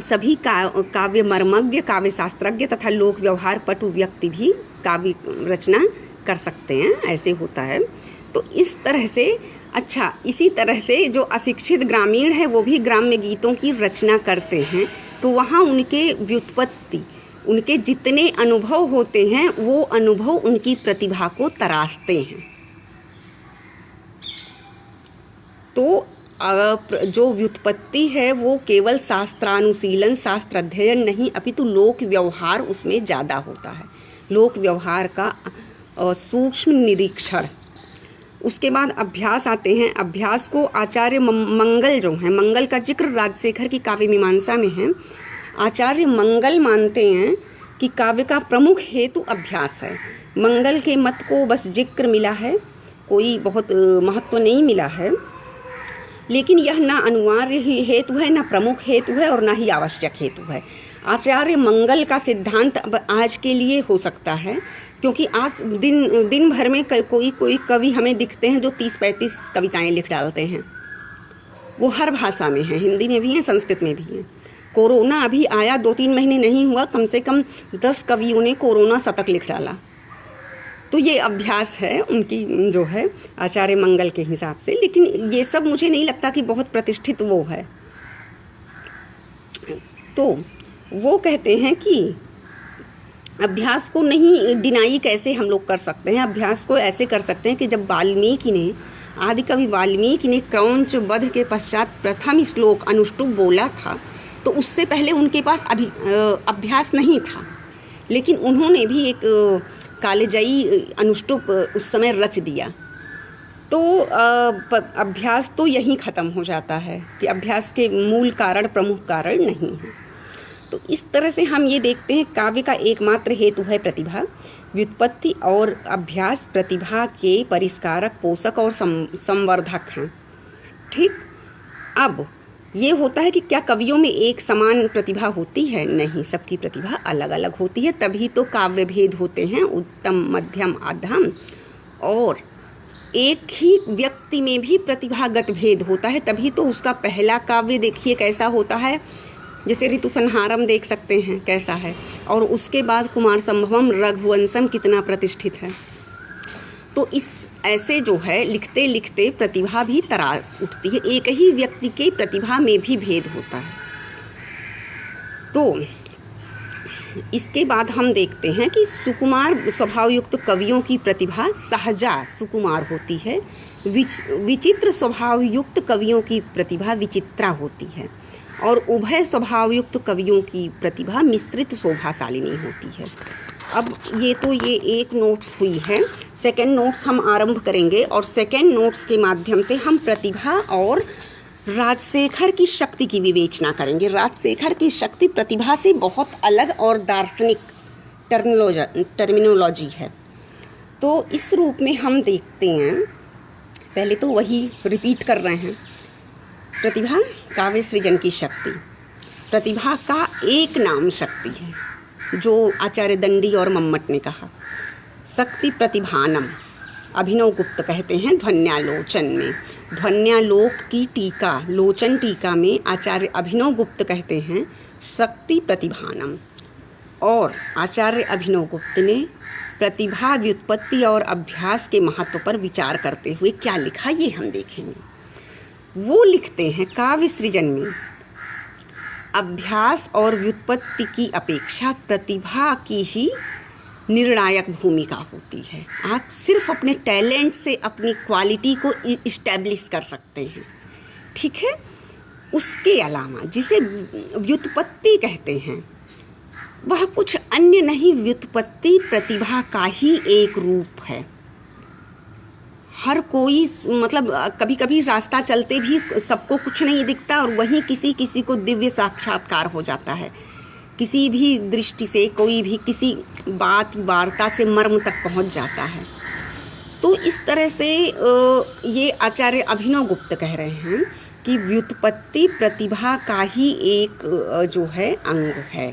[SPEAKER 1] सभी काव्य मर्मज्ञ, काव्य शास्त्रज्ञ तथा लोक व्यवहार पटु व्यक्ति भी काव्य रचना कर सकते हैं, ऐसे होता है। तो इस तरह से अच्छा, इसी तरह से जो अशिक्षित ग्रामीण है वो भी ग्राम्य गीतों की रचना करते हैं, तो वहाँ उनके व्युत्पत्ति, उनके जितने अनुभव होते हैं वो अनुभव उनकी प्रतिभा को तराशते हैं। तो जो व्युत्पत्ति है वो केवल शास्त्रानुशीलन, शास्त्र अध्ययन नहीं, अपितु लोक व्यवहार उसमें ज़्यादा होता है, लोक व्यवहार का सूक्ष्म निरीक्षण। उसके बाद अभ्यास आते हैं। अभ्यास को आचार्य मंगल जो हैं, मंगल का जिक्र राजशेखर की काव्य मीमांसा में है। आचार्य मंगल मानते हैं कि काव्य का प्रमुख हेतु अभ्यास है। मंगल के मत को बस जिक्र मिला है, कोई बहुत महत्व नहीं मिला है, लेकिन यह ना अनिवार्य ही हेतु है, ना प्रमुख हेतु है और ना ही आवश्यक हेतु है। आचार्य मंगल का सिद्धांत अब आज के लिए हो सकता है, क्योंकि आज दिन भर में कोई कवि हमें दिखते हैं जो 30-35 कविताएं लिख डालते हैं। वो हर भाषा में हैं, हिंदी में भी हैं, संस्कृत में भी हैं। कोरोना अभी आया 2-3 महीने नहीं हुआ, कम से कम 10 कवियों ने कोरोना शतक लिख डाला। तो ये अभ्यास है उनकी जो है आचार्य मंगल के हिसाब से, लेकिन ये सब मुझे नहीं लगता कि बहुत प्रतिष्ठित वो है। तो वो कहते हैं कि अभ्यास को नहीं डिनाई कैसे हम लोग कर सकते हैं। अभ्यास को ऐसे कर सकते हैं कि जब वाल्मीकि ने, आदिकवि वाल्मीकि ने क्रौंच वध के पश्चात प्रथम श्लोक अनुष्टुप बोला था, तो उससे पहले उनके पास अभ्यास नहीं था, लेकिन उन्होंने भी एक कालजयी अनुष्टुप उस समय रच दिया। तो अभ्यास तो यहीं ख़त्म हो जाता है कि अभ्यास के मूल कारण प्रमुख कारण नहीं है। तो इस तरह से हम ये देखते हैं काव्य का एकमात्र हेतु है प्रतिभा, व्युत्पत्ति और अभ्यास प्रतिभा के परिष्कारक, पोषक और संवर्धक हैं। ठीक, अब ये होता है कि क्या कवियों में एक समान प्रतिभा होती है? नहीं, सबकी प्रतिभा अलग अलग होती है, तभी तो काव्य भेद होते हैं, उत्तम, मध्यम, अधम। और एक ही व्यक्ति में भी प्रतिभागत भेद होता है, तभी तो उसका पहला काव्य देखिए कैसा होता है, जैसे ऋतु संहारम देख सकते हैं कैसा है, और उसके बाद कुमार संभवम, रघुवंशम कितना प्रतिष्ठित है। तो इस ऐसे जो है लिखते लिखते प्रतिभा भी तराश उठती है, एक ही व्यक्ति के प्रतिभा में भी भेद होता है। तो इसके बाद हम देखते हैं कि सुकुमार स्वभावयुक्त कवियों की प्रतिभा सहजा सुकुमार होती है, विचित्र स्वभावयुक्त कवियों की प्रतिभा विचित्रा होती है, और उभय स्वभावयुक्त कवियों की प्रतिभा मिश्रित शोभाशालिनी होती है। अब ये एक नोट्स हुई है, सेकंड नोट्स हम आरंभ करेंगे, और सेकंड नोट्स के माध्यम से हम प्रतिभा और राजशेखर की शक्ति की विवेचना करेंगे। राजशेखर की शक्ति प्रतिभा से बहुत अलग और दार्शनिक टर्मिनोलॉजी है। तो इस रूप में हम देखते हैं, पहले तो वही रिपीट कर रहे हैं, प्रतिभा काव्य सृजन की शक्ति। प्रतिभा का एक नाम शक्ति है, जो आचार्य दंडी और मम्मट ने कहा। शक्ति प्रतिभानम, अभिनव गुप्त कहते हैं ध्वन्यालोचन में। ध्वन्यालोक की टीका, लोचन टीका में आचार्य अभिनव गुप्त कहते हैं शक्ति प्रतिभानम। और आचार्य अभिनव गुप्त ने प्रतिभा, व्युत्पत्ति और अभ्यास के महत्व पर विचार करते हुए क्या लिखा, ये हम देखेंगे। वो लिखते हैं काव्य सृजन में अभ्यास और व्युत्पत्ति की अपेक्षा प्रतिभा की ही निर्णायक भूमिका होती है। आप सिर्फ अपने टैलेंट से अपनी क्वालिटी को इस्टेब्लिश कर सकते हैं, ठीक है। उसके अलावा जिसे व्युत्पत्ति कहते हैं वह कुछ अन्य नहीं, व्युत्पत्ति प्रतिभा का ही एक रूप है। हर कोई मतलब कभी कभी रास्ता चलते भी सबको कुछ नहीं दिखता, और वहीं किसी किसी को दिव्य साक्षात्कार हो जाता है। किसी भी दृष्टि से कोई भी किसी बात वार्ता से मर्म तक पहुंच जाता है। तो इस तरह से ये आचार्य अभिनव गुप्त कह रहे हैं कि व्युत्पत्ति प्रतिभा का ही एक जो है अंग है।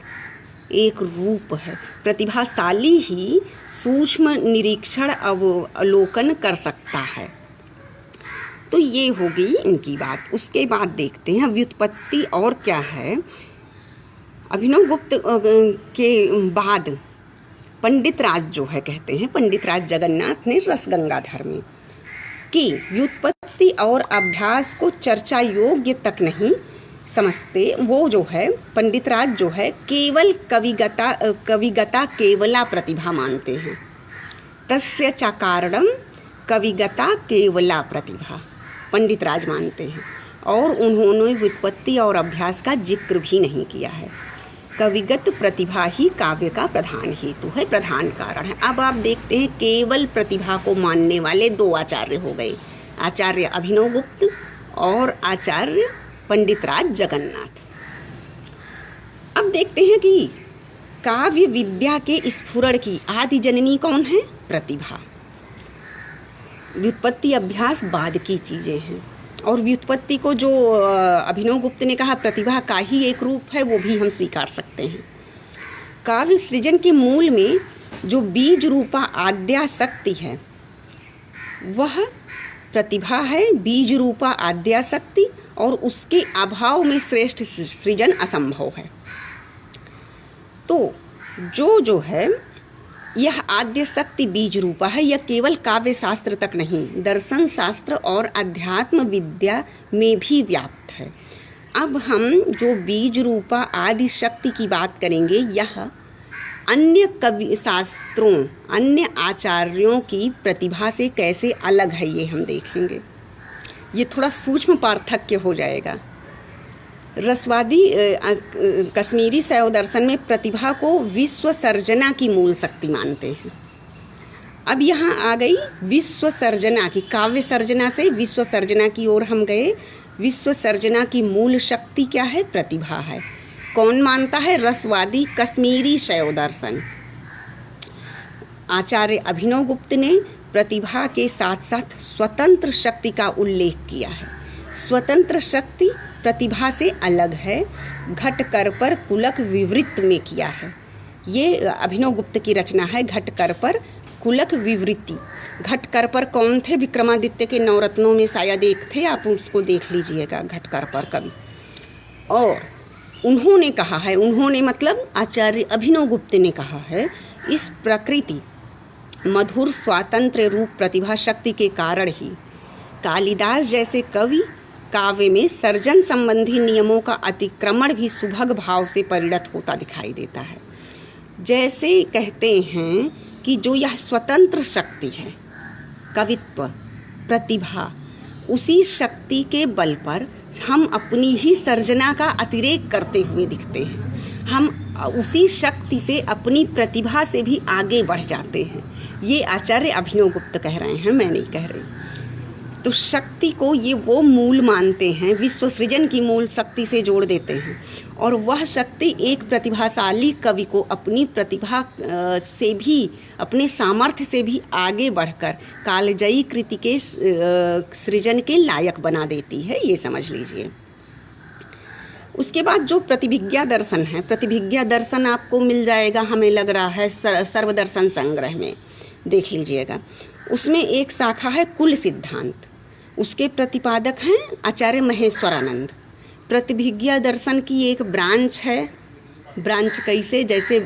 [SPEAKER 1] एक रूप है। प्रतिभाशाली ही सूक्ष्म निरीक्षण अवलोकन कर सकता है। तो ये होगी इनकी बात। उसके बाद देखते हैं व्युत्पत्ति और क्या है। अभिनवगुप्त के बाद पंडित राज जो है, कहते हैं पंडित राज जगन्नाथ ने रस गंगाधर में कि व्युत्पत्ति और अभ्यास को चर्चा योग्य तक नहीं समझते। वो जो है पंडित राज जो है केवल कविगता केवला प्रतिभा मानते हैं। तस्य च कारणम कविगता केवला प्रतिभा पंडित राज मानते हैं, और उन्होंने व्युत्पत्ति और अभ्यास का जिक्र भी नहीं किया है। कविगत प्रतिभा ही काव्य का प्रधान हेतु है, प्रधान कारण है। अब आप देखते हैं केवल प्रतिभा को मानने वाले दो आचार्य हो गए, आचार्य अभिनवगुप्त और आचार्य पंडित राज जगन्नाथ। अब देखते हैं कि काव्य विद्या के स्फुरण की आदि जननी कौन है? प्रतिभा। व्युत्पत्ति अभ्यास बाद की चीज़ें हैं, और व्युत्पत्ति को जो अभिनवगुप्त ने कहा प्रतिभा का ही एक रूप है, वो भी हम स्वीकार सकते हैं। काव्य सृजन के मूल में जो बीज रूपा आद्या शक्ति है वह प्रतिभा है, बीज रूपा आद्या शक्ति, और उसके अभाव में श्रेष्ठ सृजन असंभव है। तो जो है यह आद्य शक्ति बीज रूपा है। यह केवल काव्य शास्त्र तक नहीं, दर्शन शास्त्र और अध्यात्म विद्या में भी व्याप्त है। अब हम जो बीज रूपा आदि शक्ति की बात करेंगे, यह अन्य कवि शास्त्रों, अन्य आचार्यों की प्रतिभा से कैसे अलग है, ये हम देखेंगे। ये थोड़ा सूक्ष्म पार्थक्य हो जाएगा। रसवादी कश्मीरी शैव दर्शन में प्रतिभा को विश्व सर्जना की मूल शक्ति मानते हैं। अब यहाँ आ गई विश्व सर्जना की, काव्य सर्जना से विश्व सर्जना की ओर हम गए। विश्व सर्जना की मूल शक्ति क्या है? प्रतिभा है। कौन मानता है? रसवादी कश्मीरी शैव दर्शन। आचार्य अभिनवगुप्त ने प्रतिभा के साथ साथ स्वतंत्र शक्ति का उल्लेख किया है। स्वतंत्र शक्ति प्रतिभा से अलग है, घटकर पर कुलक विवृत्त में किया है। ये अभिनवगुप्त की रचना है, घटकर पर कुलक विवृत्ति। घटकर पर कौन थे? विक्रमादित्य के नवरत्नों में शायद एक थे, आप उसको देख लीजिएगा, घटकर पर कवि। और उन्होंने कहा है, उन्होंने मतलब आचार्य अभिनवगुप्त ने कहा है, इस प्रकृति मधुर स्वातंत्र रूप प्रतिभा शक्ति के कारण ही कालिदास जैसे कवि काव्य में सर्जन संबंधी नियमों का अतिक्रमण भी सुभग भाव से परिणत होता दिखाई देता है। जैसे कहते हैं कि जो यह स्वतंत्र शक्ति है, कवित्व, प्रतिभा, उसी शक्ति के बल पर हम अपनी ही सर्जना का अतिरेक करते हुए दिखते हैं। हम उसी शक्ति से, अपनी प्रतिभा से भी आगे बढ़ जाते हैं। ये आचार्य अभिनवगुप्त कह रहे हैं, मैं नहीं कह रही। तो शक्ति को ये वो मूल मानते हैं, विश्व सृजन की मूल शक्ति से जोड़ देते हैं, और वह शक्ति एक प्रतिभाशाली कवि को अपनी प्रतिभा से भी, अपने सामर्थ्य से भी आगे बढ़कर कालजयी कृति के सृजन के लायक बना देती है, ये समझ लीजिए। उसके बाद जो प्रतिभिज्ञा दर्शन है, प्रतिभिज्ञा दर्शन आपको मिल जाएगा, हमें लग रहा है सर्वदर्शन संग्रह में, देख लीजिएगा। उसमें एक शाखा है कुल सिद्धांत, उसके प्रतिपादक हैं आचार्य महेश्वरानंद। प्रतिभिज्ञा दर्शन की एक ब्रांच है। ब्रांच कैसे? जैसे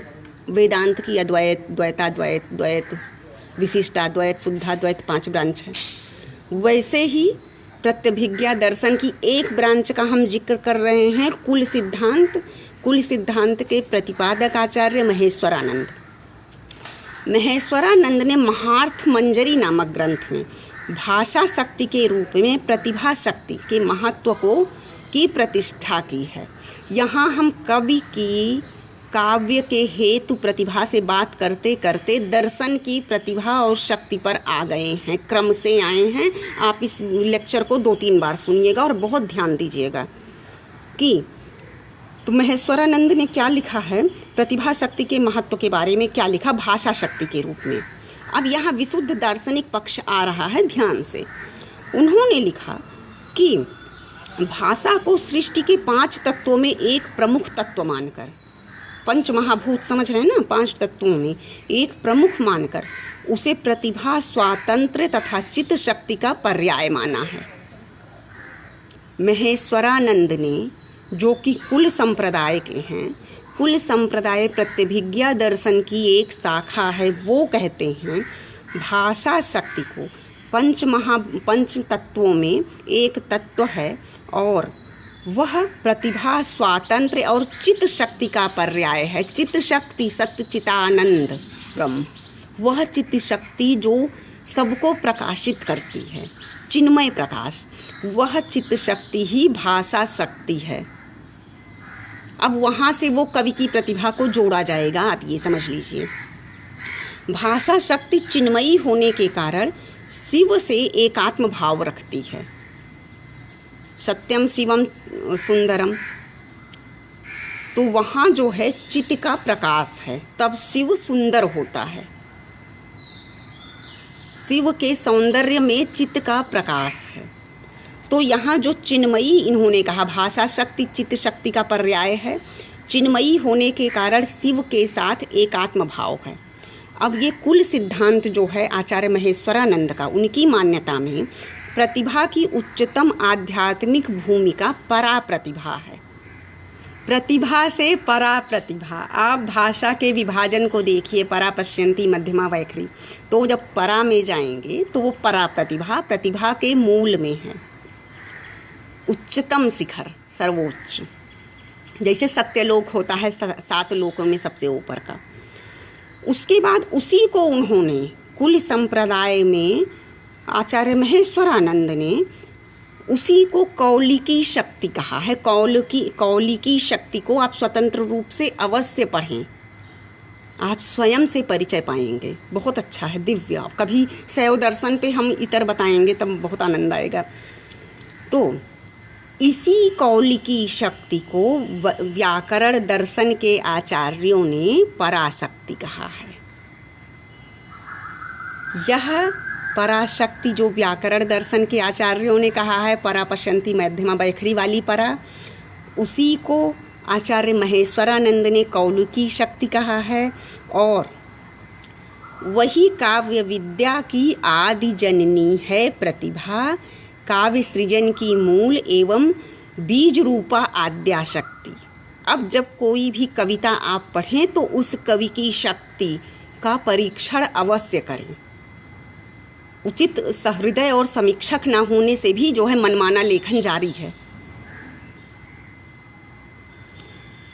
[SPEAKER 1] वेदांत की अद्वैत, द्वैताद्वैत, द्वैत, विशिष्टाद्वैत, शुद्धाद्वैत 5 ब्रांच है, वैसे ही प्रतिभिज्ञा दर्शन की एक ब्रांच का हम जिक्र कर रहे हैं, कुल सिद्धांत। कुल सिद्धांत के प्रतिपादक आचार्य महेश्वरानंद। महेश्वरानंद ने महार्थ मंजरी नामक ग्रंथ में भाषा शक्ति के रूप में प्रतिभा शक्ति के महत्व की प्रतिष्ठा की है। यहाँ हम कवि की काव्य के हेतु प्रतिभा से बात करते करते दर्शन की प्रतिभा और शक्ति पर आ गए हैं, क्रम से आए हैं। आप इस लेक्चर को 2-3 बार सुनिएगा और बहुत ध्यान दीजिएगा कि तो महेश्वरानंद ने क्या लिखा है, प्रतिभा शक्ति के महत्व के बारे में क्या लिखा भाषा शक्ति के रूप में। अब यहाँ विशुद्ध दार्शनिक पक्ष आ रहा है, ध्यान से। उन्होंने लिखा कि भाषा को सृष्टि के 5 तत्वों में एक प्रमुख तत्व मानकर, पंच महाभूत समझ रहे हैं ना, 5 तत्वों में एक प्रमुख मानकर उसे प्रतिभा, स्वातंत्र तथा चित्त शक्ति का पर्याय माना है। महेश्वरानंद ने, जो कि कुल संप्रदाय के हैं, कुल संप्रदाय प्रतिभिज्ञा दर्शन की एक शाखा है, वो कहते हैं भाषा शक्ति को पंच तत्वों में एक तत्व है और वह प्रतिभा, स्वातंत्र और चित्त शक्ति का पर्याय है। चित्त शक्ति सत्य चितानंद ब्रह्म, वह चित्त शक्ति जो सबको प्रकाशित करती है, चिन्मय प्रकाश, वह चित्त शक्ति ही भाषा शक्ति है। अब वहाँ से वो कवि की प्रतिभा को जोड़ा जाएगा, आप ये समझ लीजिए। भाषा शक्ति चिन्मयी होने के कारण शिव से एकात्म भाव रखती है। सत्यम शिवम सुंदरम, तो वहाँ जो है चित्त का प्रकाश है, तब शिव सुंदर होता है। शिव के सौंदर्य में चित्त का प्रकाश है। तो यहाँ जो चिन्मयी इन्होंने कहा, भाषा शक्ति चित्त शक्ति का पर्याय है, चिन्मयी होने के कारण शिव के साथ एकात्म भाव है। अब ये कुल सिद्धांत जो है आचार्य महेश्वरानंद का, उनकी मान्यता में प्रतिभा की उच्चतम आध्यात्मिक भूमिका परा प्रतिभा है। प्रतिभा से परा प्रतिभा। आप भाषा के विभाजन को देखिए, परा पश्यन्ति मध्यमा वैखरी, तो जब परा में जाएंगे तो वो परा प्रतिभा प्रतिभा के मूल में है, उच्चतम शिखर, सर्वोच्च। जैसे सत्यलोक होता है 7 लोकों में सबसे ऊपर का। उसके बाद उसी को उन्होंने कुल संप्रदाय में आचार्य महेश्वरानंद ने उसी को कौलिकी शक्ति कहा है। कौलिकी शक्ति को आप स्वतंत्र रूप से अवश्य पढ़ें, आप स्वयं से परिचय पाएंगे, बहुत अच्छा है, दिव्य। कभी शैव दर्शन पे हम इतर बताएंगे तब बहुत आनंद आएगा। तो इसी कौलिकी शक्ति को व्याकरण दर्शन के आचार्यों ने पराशक्ति कहा है। यह पराशक्ति जो व्याकरण दर्शन के आचार्यों ने कहा है, परा पश्यन्ति मध्यमा वैखरी वाली परा, उसी को आचार्य महेश्वरानंद ने कौलिकी शक्ति कहा है। और वही काव्य विद्या की आदि जननी है प्रतिभा, काव्य सृजन की मूल एवं बीज रूपा आद्या शक्ति। अब जब कोई भी कविता आप पढ़ें तो उस कवि की शक्ति का परीक्षण अवश्य करें। उचित सहृदय और समीक्षक ना होने से भी जो है मनमाना लेखन जारी है।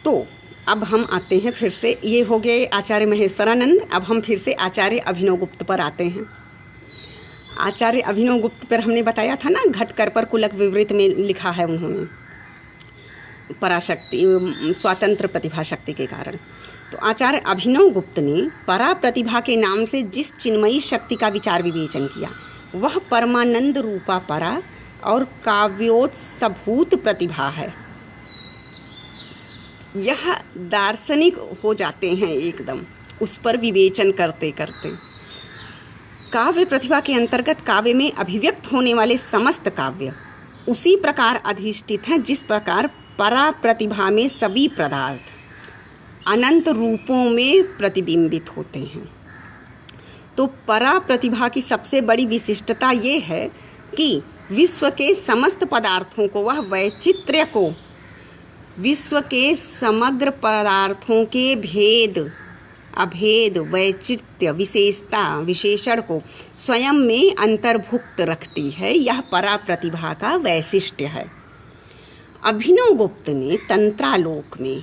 [SPEAKER 1] तो अब हम आते हैं फिर से, ये हो गए आचार्य महेश्वरानंद। अब हम फिर से आचार्य अभिनवगुप्त पर आते हैं। आचार्य अभिनवगुप्त पर हमने बताया था ना, घटकर पर कुलक विवृत में लिखा है उन्होंने पराशक्ति, स्वातंत्र प्रतिभा शक्ति के कारण। तो आचार्य अभिनवगुप्त ने परा प्रतिभा के नाम से जिस चिन्मयी शक्ति का विचार विवेचन किया, वह परमानंद रूपा परा और काव्योत्सभूत प्रतिभा है। यह दार्शनिक हो जाते हैं एकदम उस पर विवेचन करते करते। काव्य प्रतिभा के अंतर्गत काव्य में अभिव्यक्त होने वाले समस्त काव्य उसी प्रकार अधिष्ठित हैं जिस प्रकार परा प्रतिभा में सभी पदार्थ अनंत रूपों में प्रतिबिंबित होते हैं। तो परा प्रतिभा की सबसे बड़ी विशिष्टता ये है कि विश्व के समस्त पदार्थों को वह वैचित्र्य को, विश्व के समग्र पदार्थों के भेद, अभेद, वैचित्र्य, विशेषता, विशेषण को स्वयं में अंतर्भुक्त रखती है। यह परा प्रतिभा का वैशिष्ट्य है। अभिनवगुप्त ने तंत्रालोक में,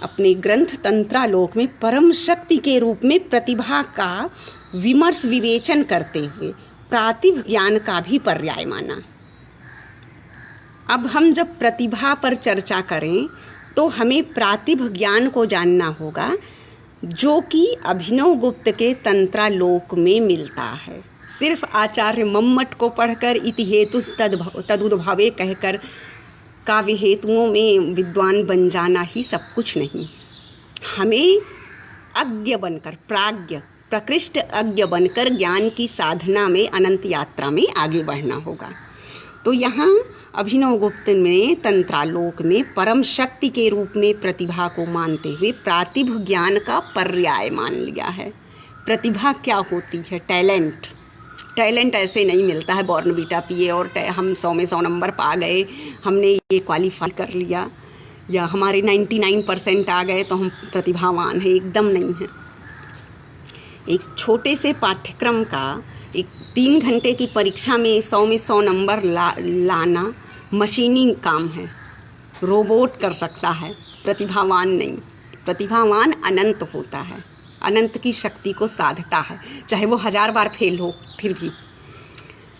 [SPEAKER 1] अपने ग्रंथ तंत्रालोक में परम शक्ति के रूप में प्रतिभा का विमर्श विवेचन करते हुए प्रातिभ ज्ञान का भी पर्याय माना। अब हम जब प्रतिभा पर चर्चा करें तो हमें प्रातिभ ज्ञान को जानना होगा, जो कि अभिनवगुप्त के तंत्रालोक में मिलता है। सिर्फ आचार्य मम्मट को पढ़कर इति हेतु तदुद्भवे कहकर काव्य हेतुओं में विद्वान बन जाना ही सब कुछ नहीं। हमें अज्ञ बनकर, प्राज्ञ, प्रकृष्ट अज्ञ बनकर ज्ञान की साधना में, अनंत यात्रा में आगे बढ़ना होगा। तो यहाँ अभिनवगुप्त ने तंत्रालोक में परम शक्ति के रूप में प्रतिभा को मानते हुए प्रातिभ ज्ञान का पर्याय मान लिया है। प्रतिभा क्या होती है? टैलेंट। टैलेंट ऐसे नहीं मिलता है बॉर्नवीटा पिए और हम 100 में 100 नंबर पा गए, हमने ये क्वालिफाई कर लिया, या हमारे 99% आ गए तो हम प्रतिभावान हैं। एकदम नहीं है। एक छोटे से पाठ्यक्रम का एक 3 घंटे की परीक्षा में 100 में 100 नंबर लाना मशीनी काम है, रोबोट कर सकता है, प्रतिभावान नहीं। प्रतिभावान अनंत होता है, अनंत की शक्ति को साधता है, चाहे वो 1000 बार फेल हो फिर भी।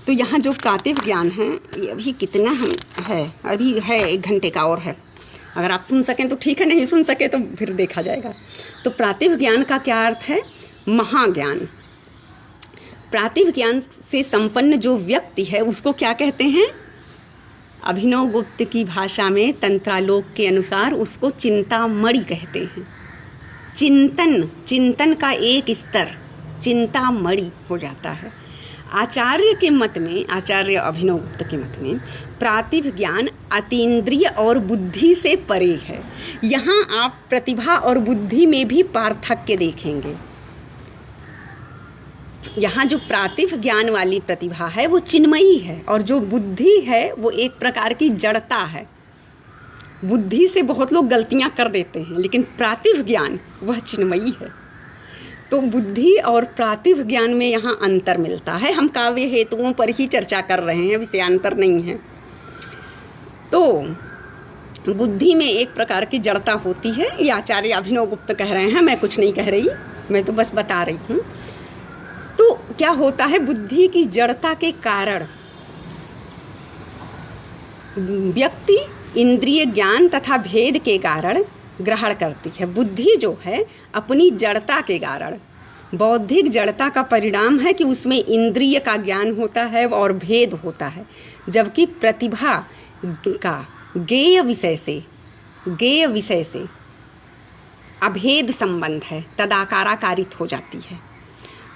[SPEAKER 1] तो यहाँ जो प्रातिभ ज्ञान है ये अभी कितना है, अभी है 1 घंटे का और है। अगर आप सुन सकें तो ठीक है, नहीं सुन सके तो फिर देखा जाएगा। तो प्रातिभ ज्ञान का क्या अर्थ है? महाज्ञान। प्रातिभ ज्ञान से संपन्न जो व्यक्ति है उसको क्या कहते हैं? अभिनवगुप्त की भाषा में तंत्रालोक के अनुसार उसको चिंतामणि कहते हैं। चिंतन का एक स्तर चिंतामणि हो जाता है। आचार्य के मत में, आचार्य अभिनवगुप्त के मत में प्रातिभ ज्ञान अतीन्द्रिय और बुद्धि से परे है। यहाँ आप प्रतिभा और बुद्धि में भी पार्थक्य देखेंगे। यहाँ जो प्रातिभ ज्ञान वाली प्रतिभा है वो चिन्मयी है, और जो बुद्धि है वो एक प्रकार की जड़ता है। बुद्धि से बहुत लोग गलतियाँ कर देते हैं, लेकिन प्रातिभ ज्ञान वह चिन्मयी है। तो बुद्धि और प्रातिभ ज्ञान में यहाँ अंतर मिलता है। हम काव्य हेतुओं पर ही चर्चा कर रहे हैं, विषयांतर नहीं है। तो बुद्धि में एक प्रकार की जड़ता होती है, ये आचार्य अभिनवगुप्त कह रहे हैं, मैं कुछ नहीं कह रही, मैं तो बस बता रही हूँ। तो क्या होता है? बुद्धि की जड़ता के कारण व्यक्ति इंद्रिय ज्ञान तथा भेद के कारण ग्रहण करती है। बुद्धि जो है अपनी जड़ता के कारण, बौद्धिक जड़ता का परिणाम है कि उसमें इंद्रिय का ज्ञान होता है और भेद होता है, जबकि प्रतिभा का गेय विषय से अभेद संबंध है, तदाकाराकारित हो जाती है।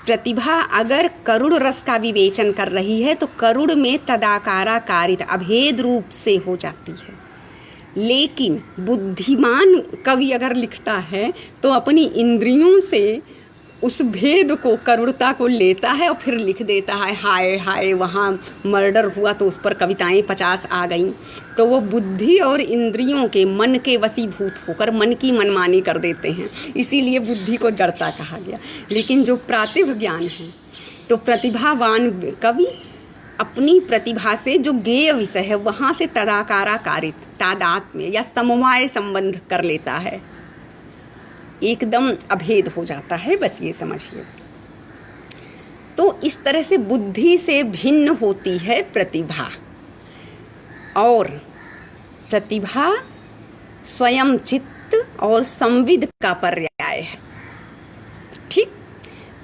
[SPEAKER 1] प्रतिभा अगर करुण रस का विवेचन कर रही है तो करुण में तदाकाराकारित अभेद रूप से हो जाती है। लेकिन बुद्धिमान कवि अगर लिखता है तो अपनी इंद्रियों से उस भेद को, करुणता को लेता है और फिर लिख देता है। हाय हाय वहाँ मर्डर हुआ तो उस पर कविताएं 50 आ गईं। तो वो बुद्धि और इंद्रियों के मन के वशीभूत होकर मन की मनमानी कर देते हैं, इसीलिए बुद्धि को जड़ता कहा गया। लेकिन जो प्रातिभ ज्ञान है तो प्रतिभावान कवि अपनी प्रतिभा से जो गेय विषय है वहाँ से तदाकाराकारित, तादात्म्य या समवाय संबंध कर लेता है, एकदम अभेद हो जाता है, बस ये समझिए। तो इस तरह से बुद्धि से भिन्न होती है प्रतिभा, और प्रतिभा स्वयं चित्त और संविद का पर्याय है। ठीक।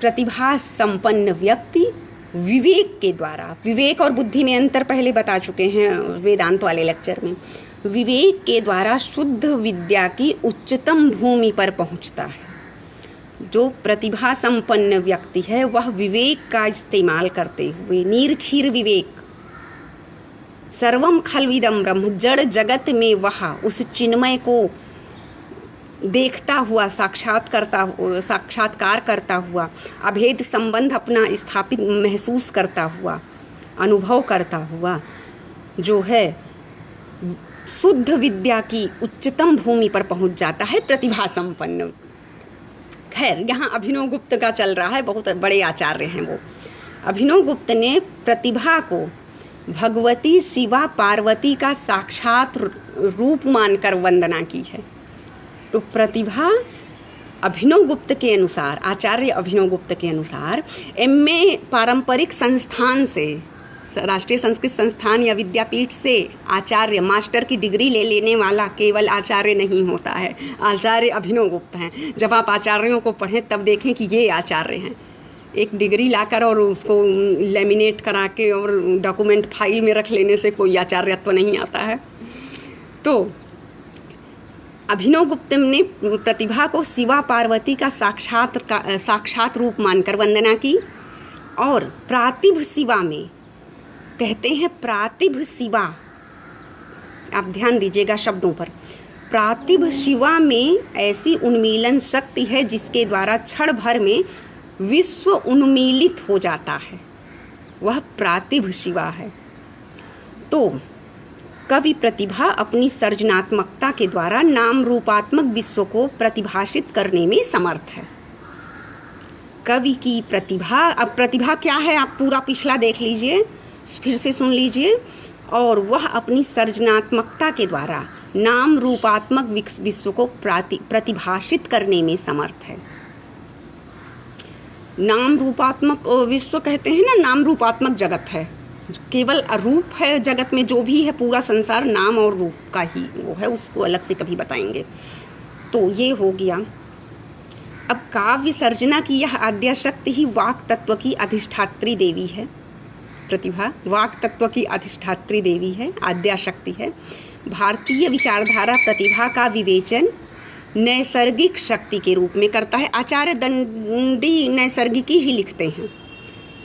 [SPEAKER 1] प्रतिभा संपन्न व्यक्ति विवेक के द्वारा, विवेक और बुद्धि में अंतर पहले बता चुके हैं वेदांत वाले लेक्चर में, विवेक के द्वारा शुद्ध विद्या की उच्चतम भूमि पर पहुंचता है। जो प्रतिभा संपन्न व्यक्ति है वह विवेक का इस्तेमाल करते हुए, निर्छीर विवेक, सर्वम खल्विदम ब्रह्म, जड़ जगत में वह उस चिन्मय को देखता हुआ, साक्षात्कार करता हुआ, अभेद संबंध अपना स्थापित महसूस करता हुआ, अनुभव करता हुआ, जो है शुद्ध विद्या की उच्चतम भूमि पर पहुंच जाता है, प्रतिभा संपन्न। खैर, यहाँ अभिनवगुप्त का चल रहा है, बहुत बड़े आचार्य हैं वो। अभिनवगुप्त ने प्रतिभा को भगवती शिवा पार्वती का साक्षात रूप मानकर वंदना की है। तो प्रतिभा अभिनवगुप्त के अनुसार, आचार्य अभिनवगुप्त के अनुसार, एमए पारंपरिक संस्थान से, राष्ट्रीय संस्कृत संस्थान या विद्यापीठ से आचार्य, मास्टर की डिग्री ले लेने वाला केवल आचार्य नहीं होता है, आचार्य अभिनवगुप्त हैं। जब आप आचार्यों को पढ़ें तब देखें कि ये आचार्य हैं। एक डिग्री लाकर और उसको लेमिनेट करा के और डॉक्यूमेंट फाइल में रख लेने से कोई आचार्यत्व नहीं आता है। तो अभिनवगुप्त ने प्रतिभा को शिवा पार्वती का साक्षात रूप मानकर वंदना की, और प्रातिभ शिवा में कहते हैं, प्रातिभ शिवा आप ध्यान दीजिएगा शब्दों पर। प्रातिभ शिवा में ऐसी उन्मीलन शक्ति है जिसके द्वारा क्षण भर में विश्व उन्मीलित हो जाता है, वह प्रातिभ शिवा है। तो कवि प्रतिभा अपनी सृजनात्मकता के द्वारा नाम रूपात्मक विश्व को प्रतिभाषित करने में समर्थ है। कवि की प्रतिभा, अब प्रतिभा क्या है आप पूरा पिछला देख लीजिए, फिर से सुन लीजिए। और वह अपनी सृजनात्मकता के द्वारा नाम रूपात्मक विश्व को प्रतिभाषित करने में समर्थ है। नाम रूपात्मक विश्व कहते हैं ना, नाम रूपात्मक जगत है, केवल रूप है जगत में, जो भी है पूरा संसार नाम और रूप का ही वो है, उसको अलग से कभी बताएंगे। तो ये हो गया। अब काव्य सर्जना की यह आद्या शक्ति ही वाक तत्व की अधिष्ठात्री देवी है। प्रतिभा वाक तत्व की अधिष्ठात्री देवी है, आद्या शक्ति है। भारतीय विचारधारा प्रतिभा का विवेचन नैसर्गिक शक्ति के रूप में करता है। आचार्य दंडी नैसर्गिकी ही लिखते हैं,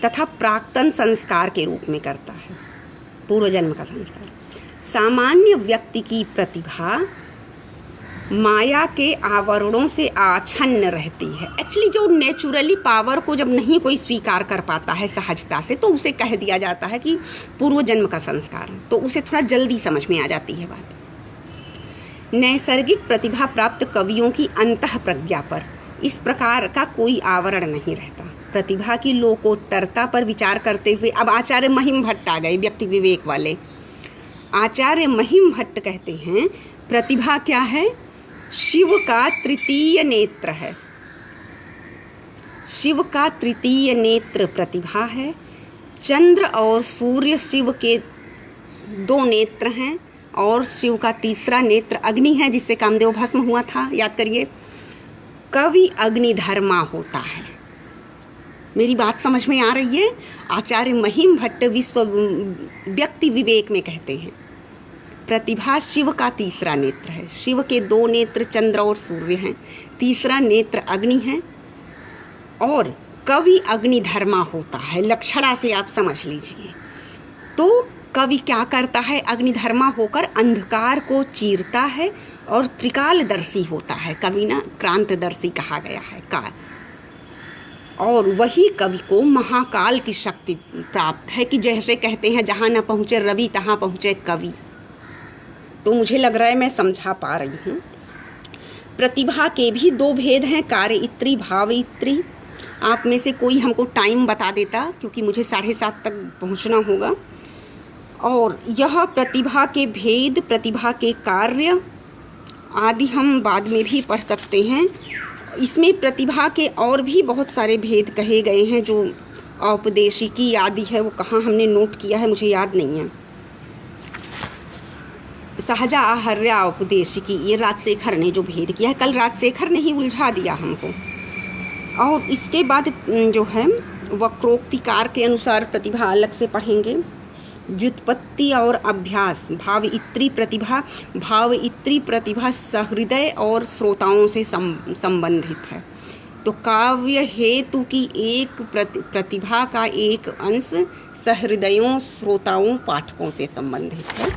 [SPEAKER 1] तथा प्राक्तन संस्कार के रूप में करता है, पूर्व जन्म का संस्कार। सामान्य व्यक्ति की प्रतिभा माया के आवरणों से आच्छन्न रहती है। एक्चुअली जो नेचुरली पावर को जब नहीं कोई स्वीकार कर पाता है सहजता से, तो उसे कह दिया जाता है कि पूर्व जन्म का संस्कार, तो उसे थोड़ा जल्दी समझ में आ जाती है बात। नैसर्गिक प्रतिभा प्राप्त कवियों की अंतः प्रज्ञा पर इस प्रकार का कोई आवरण नहीं रहता। प्रतिभा की लोकोत्तरता पर विचार करते हुए अब आचार्य महिम भट्ट आ गए, व्यक्ति विवेक वाले। आचार्य महिम भट्ट कहते हैं प्रतिभा क्या है? शिव का तृतीय नेत्र है। शिव का तृतीय नेत्र प्रतिभा है। चंद्र और सूर्य शिव के दो नेत्र हैं, और शिव का तीसरा नेत्र अग्नि है, जिससे कामदेव भस्म हुआ था, याद करिए। कवि अग्निधर्मा होता है। मेरी बात समझ में आ रही है? आचार्य महिम भट्ट विश्व व्यक्ति विवेक में कहते हैं प्रतिभा शिव का तीसरा नेत्र है। शिव के दो नेत्र चंद्र और सूर्य हैं, तीसरा नेत्र अग्नि है, और कवि अग्निधर्मा होता है। लक्षणा से आप समझ लीजिए। तो कवि क्या करता है? अग्निधर्मा होकर अंधकार को चीरता है और त्रिकालदर्शी होता है। कवि ना क्रांतदर्शी कहा गया है, काल। और वही कवि को महाकाल की शक्ति प्राप्त है, कि जैसे कहते हैं जहाँ न पहुँचे रवि तहाँ पहुँचे कवि। तो मुझे लग रहा है मैं समझा पा रही हूँ। प्रतिभा के भी दो भेद हैं, कार्यित्री भावयित्री। आप में से कोई हमको टाइम बता देता, क्योंकि मुझे 7:30 तक पहुँचना होगा। और यह प्रतिभा के भेद, प्रतिभा के कार्य आदि हम बाद में भी पढ़ सकते हैं। इसमें प्रतिभा के और भी बहुत सारे भेद कहे गए हैं, जो औपदेशिकी आदि है, वो कहाँ हमने नोट किया है मुझे याद नहीं है। सहजा आहर्या औपदेशिकी, ये राजशेखर ने जो भेद किया है, कल राजशेखर ने ही उलझा दिया हमको। और इसके बाद जो है वक्रोक्तिकार के अनुसार प्रतिभा अलग से पढ़ेंगे। व्युत्पत्ति और अभ्यास। भावयित्री प्रतिभा, भावयित्री प्रतिभा सहृदय और श्रोताओं से संबंधित है। तो काव्य हेतु की एक प्रतिभा का एक अंश सहृदयों, श्रोताओं, पाठकों से संबंधित है।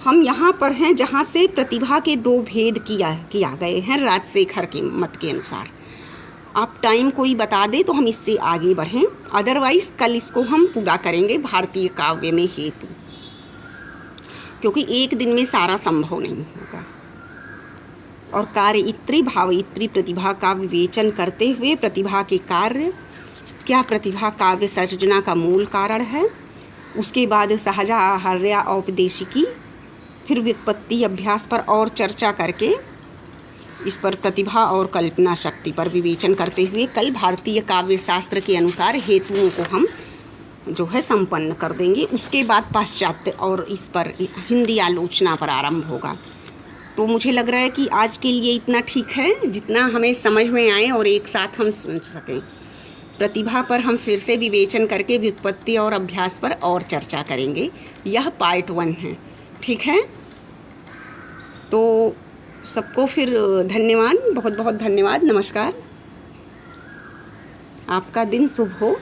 [SPEAKER 1] हम यहाँ पर हैं जहाँ से प्रतिभा के दो भेद किया गए हैं राजशेखर के मत के अनुसार। आप टाइम कोई बता दे तो हम इससे आगे बढ़ें, अदरवाइज कल इसको हम पूरा करेंगे भारतीय काव्य में हेतु, क्योंकि एक दिन में सारा संभव नहीं होगा। और कार्यित्री भावयित्री प्रतिभा का विवेचन करते हुए प्रतिभा के कार्य, क्या प्रतिभा काव्य सर्जना का मूल कारण है, उसके बाद सहजा आहर्या औपदेशिकी, फिर व्युत्पत्ति अभ्यास पर और चर्चा करके इस पर प्रतिभा और कल्पना शक्ति पर विवेचन करते हुए कल भारतीय काव्य शास्त्र के अनुसार हेतुओं को हम जो है संपन्न कर देंगे। उसके बाद पाश्चात्य और इस पर हिंदी आलोचना पर आरंभ होगा। तो मुझे लग रहा है कि आज के लिए इतना ठीक है, जितना हमें समझ में आए और एक साथ हम समझ सकें। प्रतिभा पर हम फिर से विवेचन करके व्युत्पत्ति और अभ्यास पर और चर्चा करेंगे। यह पार्ट 1 है, ठीक है। तो सबको फिर धन्यवाद, बहुत बहुत धन्यवाद, नमस्कार। आपका दिन शुभ हो।